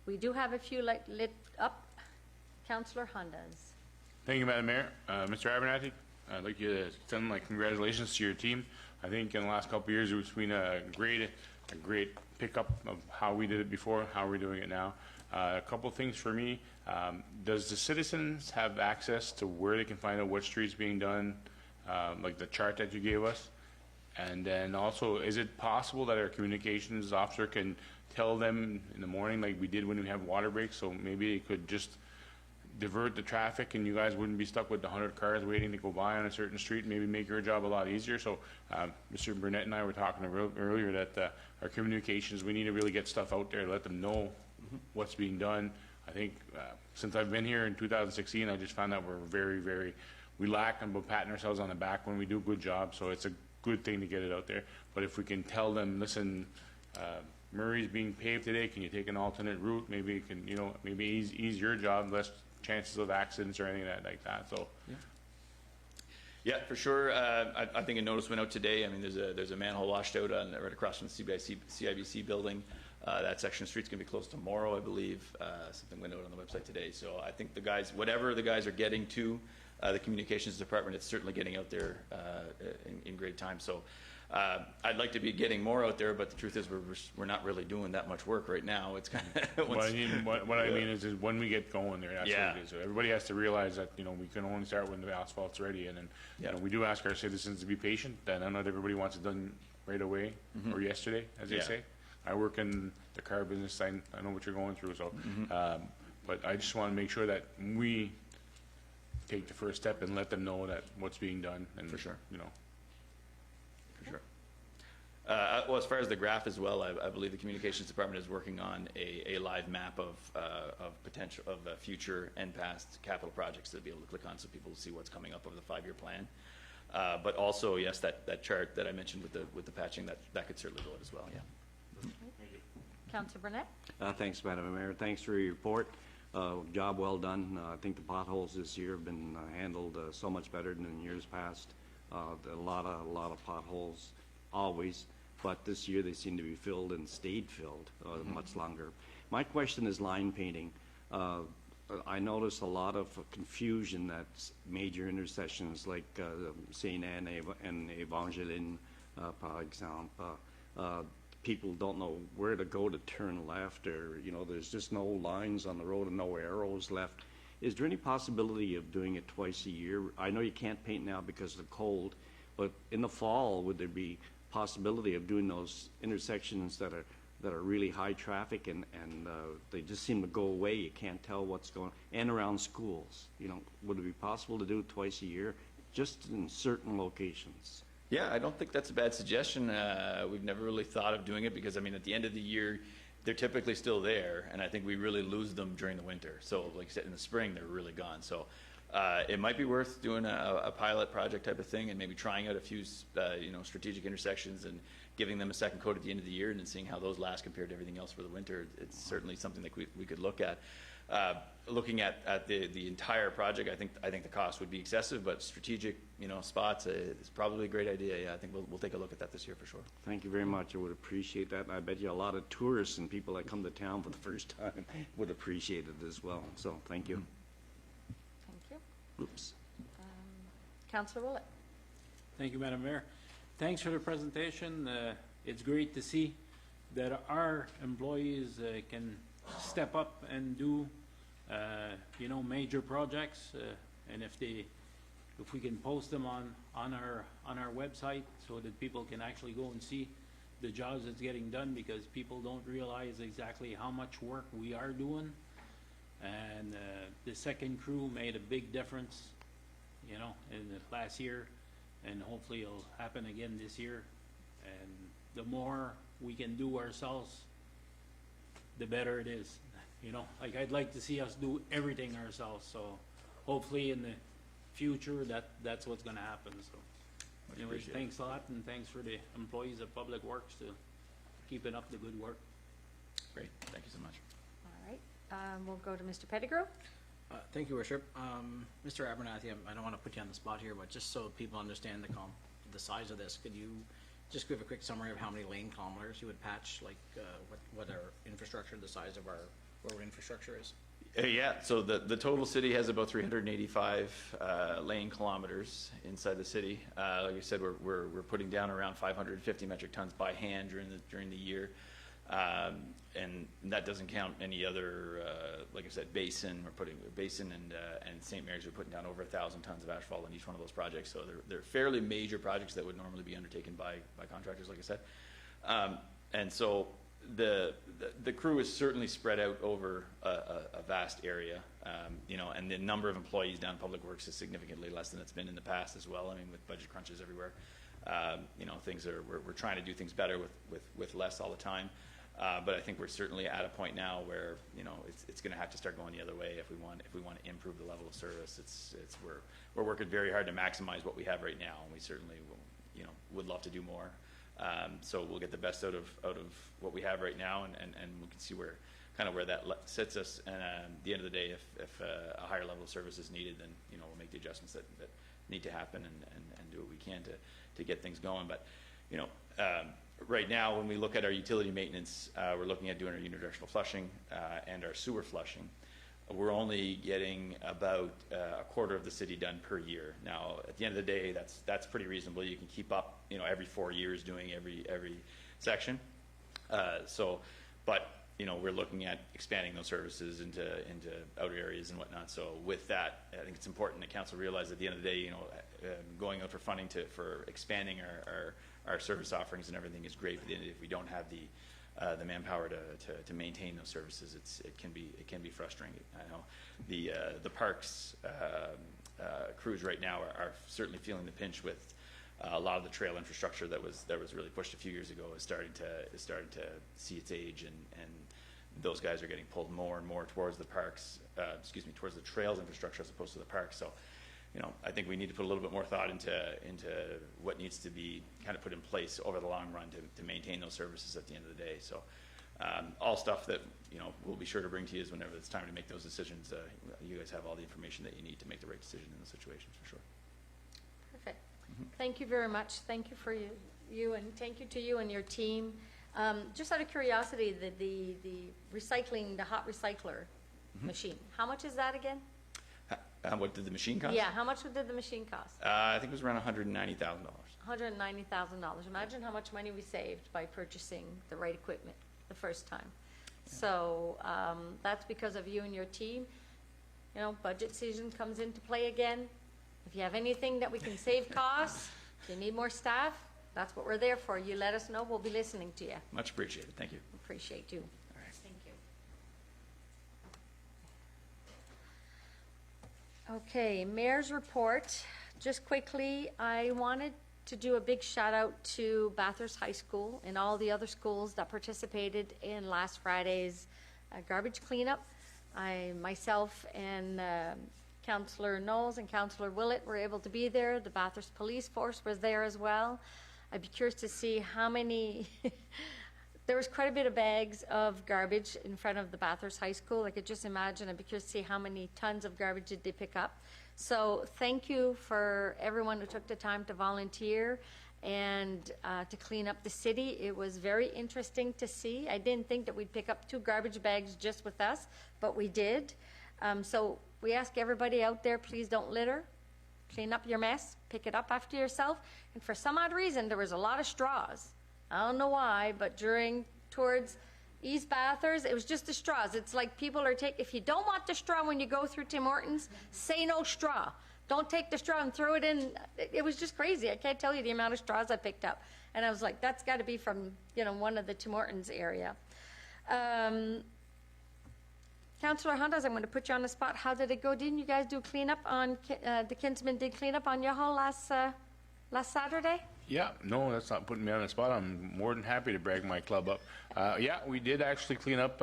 We do have a few lit up. Councillor Hondas. Thank you, Madam Mayor. Mr. Abernathy, I'd like you to send my congratulations to your team. I think in the last couple of years, it's been a great pickup of how we did it before, how we're doing it now. A couple of things for me. Does the citizens have access to where they can find out what street's being done, like the chart that you gave us? And then also, is it possible that our communications officer can tell them in the morning, like we did when we have water breaks, so maybe it could just divert the traffic and you guys wouldn't be stuck with the 100 cars waiting to go by on a certain street, and maybe make your job a lot easier. So Mr. Burnett and I were talking earlier that our communications, we need to really get stuff out there to let them know what's being done. I think since I've been here in 2016, I just found that we're very, we lack about patting ourselves on the back when we do a good job, so it's a good thing to get it out there. But if we can tell them, listen, Murray's being paved today, can you take an alternate route? Maybe you can, maybe ease your job, less chances of accidents or anything like that. So yeah, for sure. I think a notice went out today. I mean, there's a manhole washed out right across from the CIBC building. That section of the street's going to be closed tomorrow, I believe. Something went out on the website today. So I think the guys, whatever the guys are getting to the communications department, it's certainly getting out there in great time. So I'd like to be getting more out there, but the truth is we're not really doing that much work right now. It's kind of what I mean is when we get going there, that's what it is. So everybody has to realize that we can only start when the asphalt's ready, and then we do ask our citizens to be patient. That not everybody wants it done right away or yesterday, as they say. I work in the car business. I know what you're going through. So, but I just want to make sure that we take the first step and let them know that what's being done. And for sure, For sure. Well, as far as the graph as well, I believe the communications department is working on a live map of potential of future and past capital projects to be able to click on, so people will see what's coming up over the 5-year plan. But also, yes, that chart that I mentioned with the patching, that could certainly go out as well. Yeah. Councillor Burnett. Thanks, Madam Mayor. Thanks for your report. Job well done. I think the potholes this year have been handled so much better than in years past. A lot of potholes always, but this year they seem to be filled and stayed filled much longer. My question is line painting. I notice a lot of confusion at major intersections like Saint Anne and Evangeline, par exemple. People don't know where to go to turn left, or there's just no lines on the road and no arrows left. Is there any possibility of doing it twice a year? I know you can't paint now because of the cold, but in the fall, would there be possibility of doing those intersections that are really high traffic and they just seem to go away? You can't tell what's going on, and around schools. Would it be possible to do it twice a year, just in certain locations? Yeah, I don't think that's a bad suggestion. We've never really thought of doing it because, at the end of the year, they're typically still there, and I think we really lose them during the winter. So, like I said, in the spring, they're really gone. So It might be worth doing a pilot project type of thing and maybe trying out a few, strategic intersections and giving them a second coat at the end of the year and then seeing how those last compared to everything else for the winter. It's certainly something that we could look at. Looking at the entire project, I think the cost would be excessive, but strategic, spots is probably a great idea. Yeah, I think we'll take a look at that this year for sure. Thank you very much. I would appreciate that. I bet you a lot of tourists and people that come to town for the first time would appreciate it as well. So thank you. Thank you. Oops. Councillor Willett. Thank you, Madam Mayor. Thanks for the presentation. It's great to see that our employees can step up and do, major projects. And if we can post them on our website so that people can actually go and see the jobs that's getting done, because people don't realize exactly how much work we are doing. And the second crew made a big difference, in the last year, and hopefully it'll happen again this year. And the more we can do ourselves, the better it is. I'd like to see us do everything ourselves. So hopefully in the future that's what's going to happen. So anyways, thanks a lot, and thanks for the employees of Public Works to keeping up the good work. Great, thank you so much. All right, we'll go to Mr. Pettigrew. Thank you, Worship. Mr. Abernathy, I don't want to put you on the spot here, but just so people understand the size of this, could you just give a quick summary of how many lane kilometers you would patch, what our infrastructure, the size of our road infrastructure is? Yeah, so the total city has about 385 lane kilometers inside the city. Like I said, we're putting down around 550 metric tons by hand during the year. And that doesn't count any other, like I said, Basin. We're putting Basin and St. Mary's. We're putting down over 1,000 tons of asphalt on each one of those projects. So they're fairly major projects that would normally be undertaken by contractors, like I said. And so the crew is certainly spread out over a vast area, and the number of employees down in Public Works is significantly less than it's been in the past as well. I mean, with budget crunches everywhere, things we're trying to do things better with less all the time. But I think we're certainly at a point now where it's going to have to start going the other way if we want to improve the level of service. We're working very hard to maximize what we have right now, and we certainly would love to do more. So we'll get the best out of what we have right now, and we can see where that sits us. And at the end of the day, if a higher level of service is needed, then we'll make the adjustments that need to happen and do what we can to get things going. But right now, when we look at our utility maintenance, we're looking at doing our unidirectional flushing and our sewer flushing. We're only getting about a quarter of the city done per year. Now, at the end of the day, that's pretty reasonable. You can keep up, every 4 years doing every section. But we're looking at expanding those services into outer areas and whatnot. So with that, I think it's important that council realize at the end of the day, going out for funding for expanding our service offerings and everything is great. But if we don't have the manpower to maintain those services, it can be frustrating. I know the parks crews right now are certainly feeling the pinch with a lot of the trail infrastructure that was really pushed a few years ago is starting to see its age, and those guys are getting pulled more and more towards the parks, towards the trails infrastructure as opposed to the parks. So, I think we need to put a little bit more thought into what needs to be kind of put in place over the long run to maintain those services at the end of the day. So, all stuff that we'll be sure to bring to you whenever it's time to make those decisions. You guys have all the information that you need to make the right decision in those situations for sure. Perfect. Thank you very much. Thank you for you and thank you to you and your team. Just out of curiosity, the recycling, the hot recycler machine, how much is that again? What did the machine cost? Yeah, how much did the machine cost? I think it was around $190,000. $190,000. Imagine how much money we saved by purchasing the right equipment the first time. Yeah. So that's because of you and your team. Budget season comes into play again. If you have anything that we can save costs, if you need more staff, that's what we're there for. You let us know. We'll be listening to you. Much appreciated. Thank you. Appreciate you. All right. Thank you. Okay, Mayor's report. Just quickly, I wanted to do a big shout out to Bathurst High School and all the other schools that participated in last Friday's garbage cleanup. Myself and Councillor Knowles and Councillor Willett were able to be there. The Bathurst Police Force was there as well. I'd be curious to see how many, there was quite a bit of bags of garbage in front of the Bathurst High School. I could just imagine. I'd be curious to see how many tons of garbage did they pick up. So thank you for everyone who took the time to volunteer and to clean up the city. It was very interesting to see. I didn't think that we'd pick up 2 garbage bags just with us, but we did. So we ask everybody out there, please don't litter. Clean up your mess, pick it up after yourself. And for some odd reason, there was a lot of straws. I don't know why, but towards East Bathurst, it was just the straws. It's like people are if you don't want the straw when you go through Tim Hortons, say no straw. Don't take the straw and throw it in. It was just crazy. I can't tell you the amount of straws I picked up. And I was like, that's got to be from, one of the Tim Hortons area. Councillor Hondas, I'm going to put you on the spot. How did it go? Didn't you guys do cleanup on, the Kinsmen did cleanup on your hall last Saturday? Yeah, no, that's not putting me on the spot. I'm more than happy to brag my club up. Yeah, we did actually clean up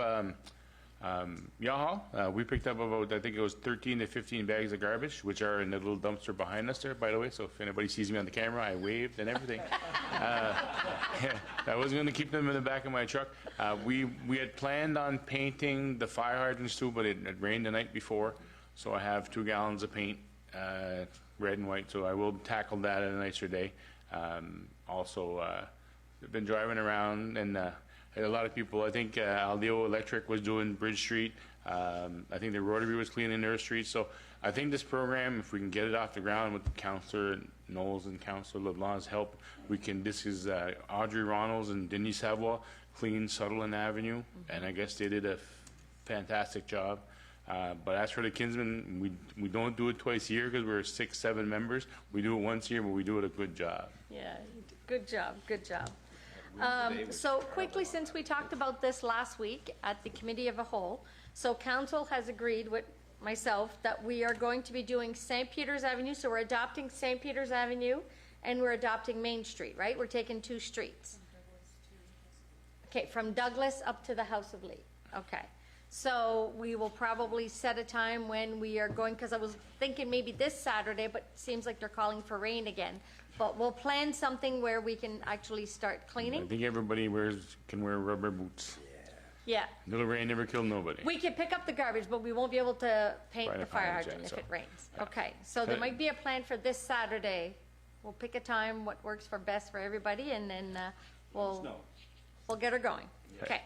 Yahal. We picked up about, I think it was 13 to 15 bags of garbage, which are in the little dumpster behind us there, by the way. So if anybody sees me on the camera, I waved and everything. I wasn't going to keep them in the back of my truck. We had planned on painting the fire hydrants too, but it rained the night before. So I have 2 gallons of paint, red and white. So I will tackle that at a nicer day. Also, I've been driving around and had a lot of people. I think Aldeo Electric was doing Bridge Street. I think the Rotary was cleaning their streets. So I think this program, if we can get it off the ground with Councillor Knowles and Councillor LeBlanc's help, this is Audrey Ronalds and Denise Savoie cleaned Sutherland Avenue, and I guess they did a fantastic job. But as for the Kinsmen, we don't do it twice a year because we're 6-7 members. We do it once a year, but we do it a good job. Yeah, good job, good job. So quickly, since we talked about this last week at the Committee of a Whole, so Council has agreed with myself that we are going to be doing St. Peter's Avenue. So we're adopting St. Peter's Avenue and we're adopting Main Street, right? We're taking 2 streets. Okay, from Douglas up to the House of Lee. Okay. So we will probably set a time when we are going, because I was thinking maybe this Saturday, but it seems like they're calling for rain again. But we'll plan something where we can actually start cleaning. I think everybody can wear rubber boots. Yeah. Little rain never killed nobody. We can pick up the garbage, but we won't be able to paint the fire hydrant if it rains. Yeah. Okay, so there might be a plan for this Saturday. We'll pick a time, what works for best for everybody, and then we'll get her going. Okay.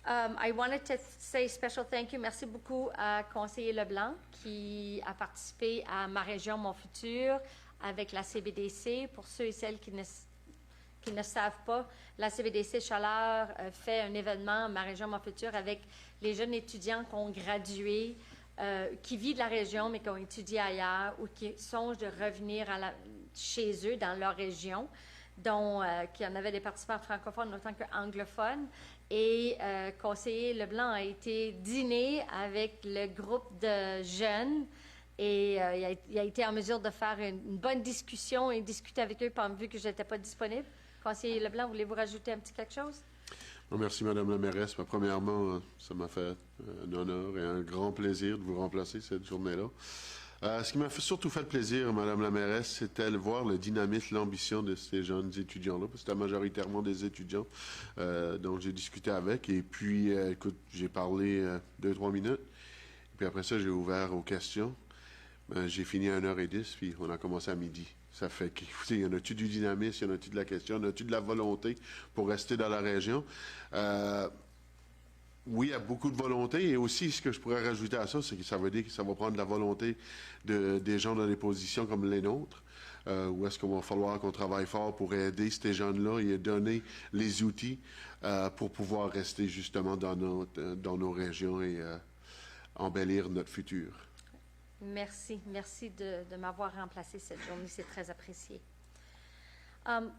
I wanted to say special thank you. Merci beaucoup à Conseiller Leblanc qui a participé à Ma Région, Mon Futur avec la CBDC. Pour ceux et celles qui ne savent pas, la CBDC Chaleur fait un événement Ma Région, Mon Futur avec les jeunes étudiants qui ont gradué, qui vivent de la région mais qui ont étudié ailleurs ou qui songent de revenir chez eux dans leur région, dont qu'il y en avait des participants francophones autant qu'anglophones. Et Conseiller Leblanc a été dîner avec le groupe de jeunes et il a été en mesure de faire une bonne discussion et discuter avec eux vu que je n'étais pas disponible. Conseiller Leblanc, voulez-vous rajouter un petit quelque chose? Bon, merci, Madame la mairesse. Premièrement, ça m'a fait un honneur et un grand plaisir de vous remplacer cette journée-là. Ce qui m'a surtout fait plaisir, Madame la mairesse, c'était de voir le dynamisme, l'ambition de ces jeunes étudiants-là, parce que c'était majoritairement des étudiants dont j'ai discuté avec. Et puis, écoute, j'ai parlé 2-3 minutes. Et puis après ça, j'ai ouvert aux questions. J'ai fini à 1h10, puis on a commencé à midi. Ça fait qu'il y en a-tu du dynamisme, il y en a-tu de la question, il y en a-tu de la volonté pour rester dans la région? Oui, il y a beaucoup de volonté, et aussi ce que je pourrais rajouter à ça, c'est que ça veut dire que ça va prendre la volonté des gens dans des positions comme les nôtres, où est-ce qu'on va falloir qu'on travaille fort pour aider ces jeunes-là et donner les outils pour pouvoir rester justement dans nos régions et embellir notre futur. Merci de m'avoir remplacé cette journée, c'est très apprécié.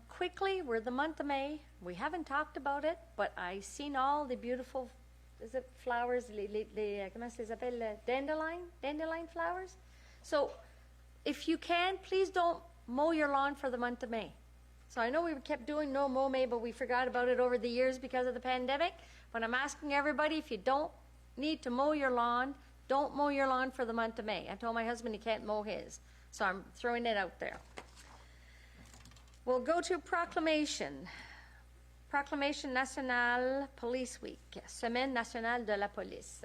Quickly, we're the month of May. We haven't talked about it, but I've seen all the beautiful, is it flowers, comment ça les appelle, dandelion flowers? So, if you can, please don't mow your lawn for the month of May. So I know we kept doing no mow May, but we forgot about it over the years because of the pandemic. But I'm asking everybody, if you don't need to mow your lawn, Don't mow your lawn for the month of May. I told my husband he can't mow his, so I'm throwing it out there. We'll go to proclamation. Proclamation nationale Police Week, Semaine nationale de la police.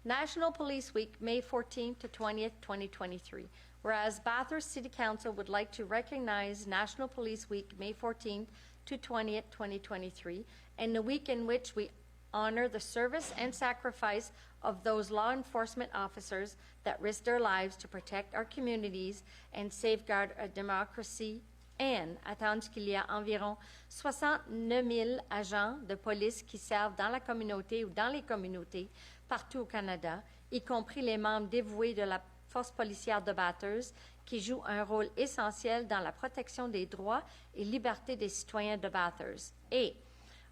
National Police Week, May 14th to 20th, 2023. Whereas Bathurst City Council would like to recognize National Police Week, May 14th to 20th, 2023, and the week in which we honor the service and sacrifice of those law enforcement officers that risk their lives to protect our communities and safeguard our democracy. And, attendu qu'il y a environ 69 000 agents de police qui servent dans la communauté ou dans les communautés partout au Canada, y compris les membres dévoués de la force policière de Bathurst, qui jouent un rôle essentiel dans la protection des droits et libertés des citoyens de Bathurst. Et,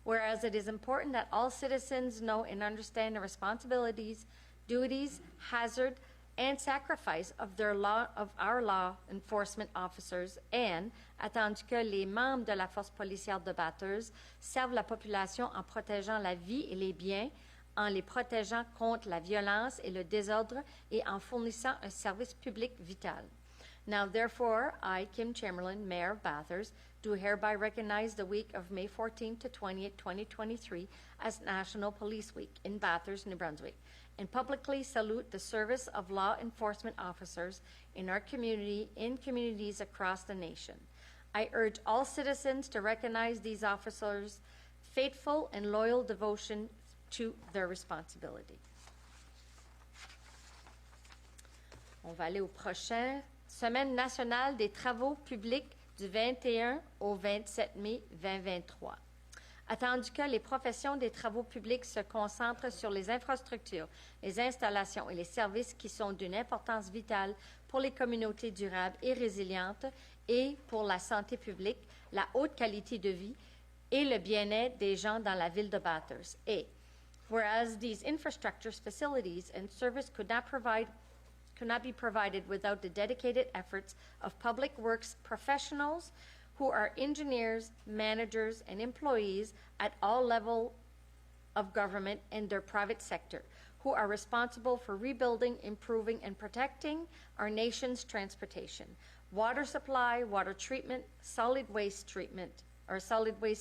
whereas it is important that all citizens know and understand the responsibilities, duties, hazard, and sacrifice of our law enforcement officers, and attendu que les membres de la force policière de Bathurst servent la population en protégeant la vie et les biens, en les protégeant contre la violence et le désordre et en fournissant un service public vital. Now, therefore, I, Kim Chamberlain, Mayor of Bathurst, do hereby recognize the week of May 14th to 20th, 2023 as National Police Week in Bathurst, New Brunswick, and publicly salute the service of law enforcement officers in our community, in communities across the nation. I urge all citizens to recognize these officers' faithful and loyal devotion to their responsibility. On va aller au prochain. Semaine nationale des travaux publics du 21 au 27 mai 2023. Attendu que les professions des travaux publics se concentrent sur les infrastructures, les installations et les services qui sont d'une importance vitale pour les communautés durables et résilientes et pour la santé publique, la haute qualité de vie et le bien-être des gens dans la ville de Bathurst. Et, whereas these infrastructures, facilities, and service could not be provided without the dedicated efforts of public works professionals who are engineers, managers, and employees at all levels of government and their private sector, who are responsible for rebuilding, improving, and protecting our nation's transportation, water supply, water treatment, solid waste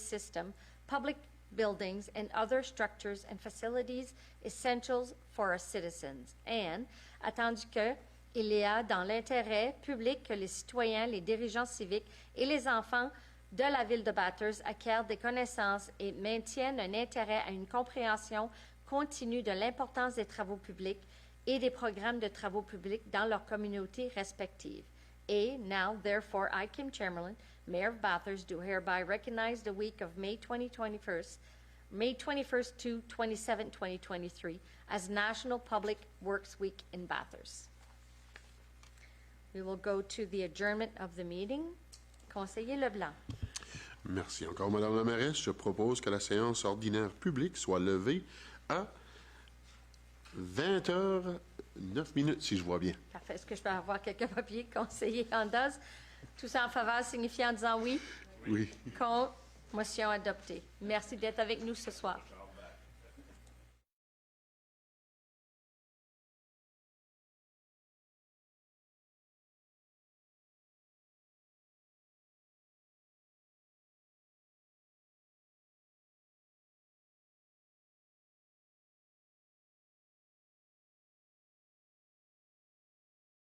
system, public buildings, and other structures and facilities essentials for our citizens. And, attendu que il y a dans l'intérêt public que les citoyens, les dirigeants civiques et les enfants de la ville de Bathurst acquièrent des connaissances et maintiennent un intérêt à une compréhension continue de l'importance des travaux publics et des programmes de travaux publics dans leurs communautés respectives. Et now, therefore, I, Kim Chamberlain, Mayor of Bathurst, do hereby recognize the week of May 21st to 27, 2023 as National Public Works Week in Bathurst. We will go to the adjournment of the meeting. Conseiller Leblanc. Merci encore, Madame la mairesse. Je propose que la séance ordinaire publique soit levée à 20h09, si je vois bien. Parfait. Est-ce que je peux avoir quelques papiers, conseiller Andas? Tout ça en faveur, signifiant en disant oui? Oui. Contre, motion adoptée. Merci d'être avec nous ce soir.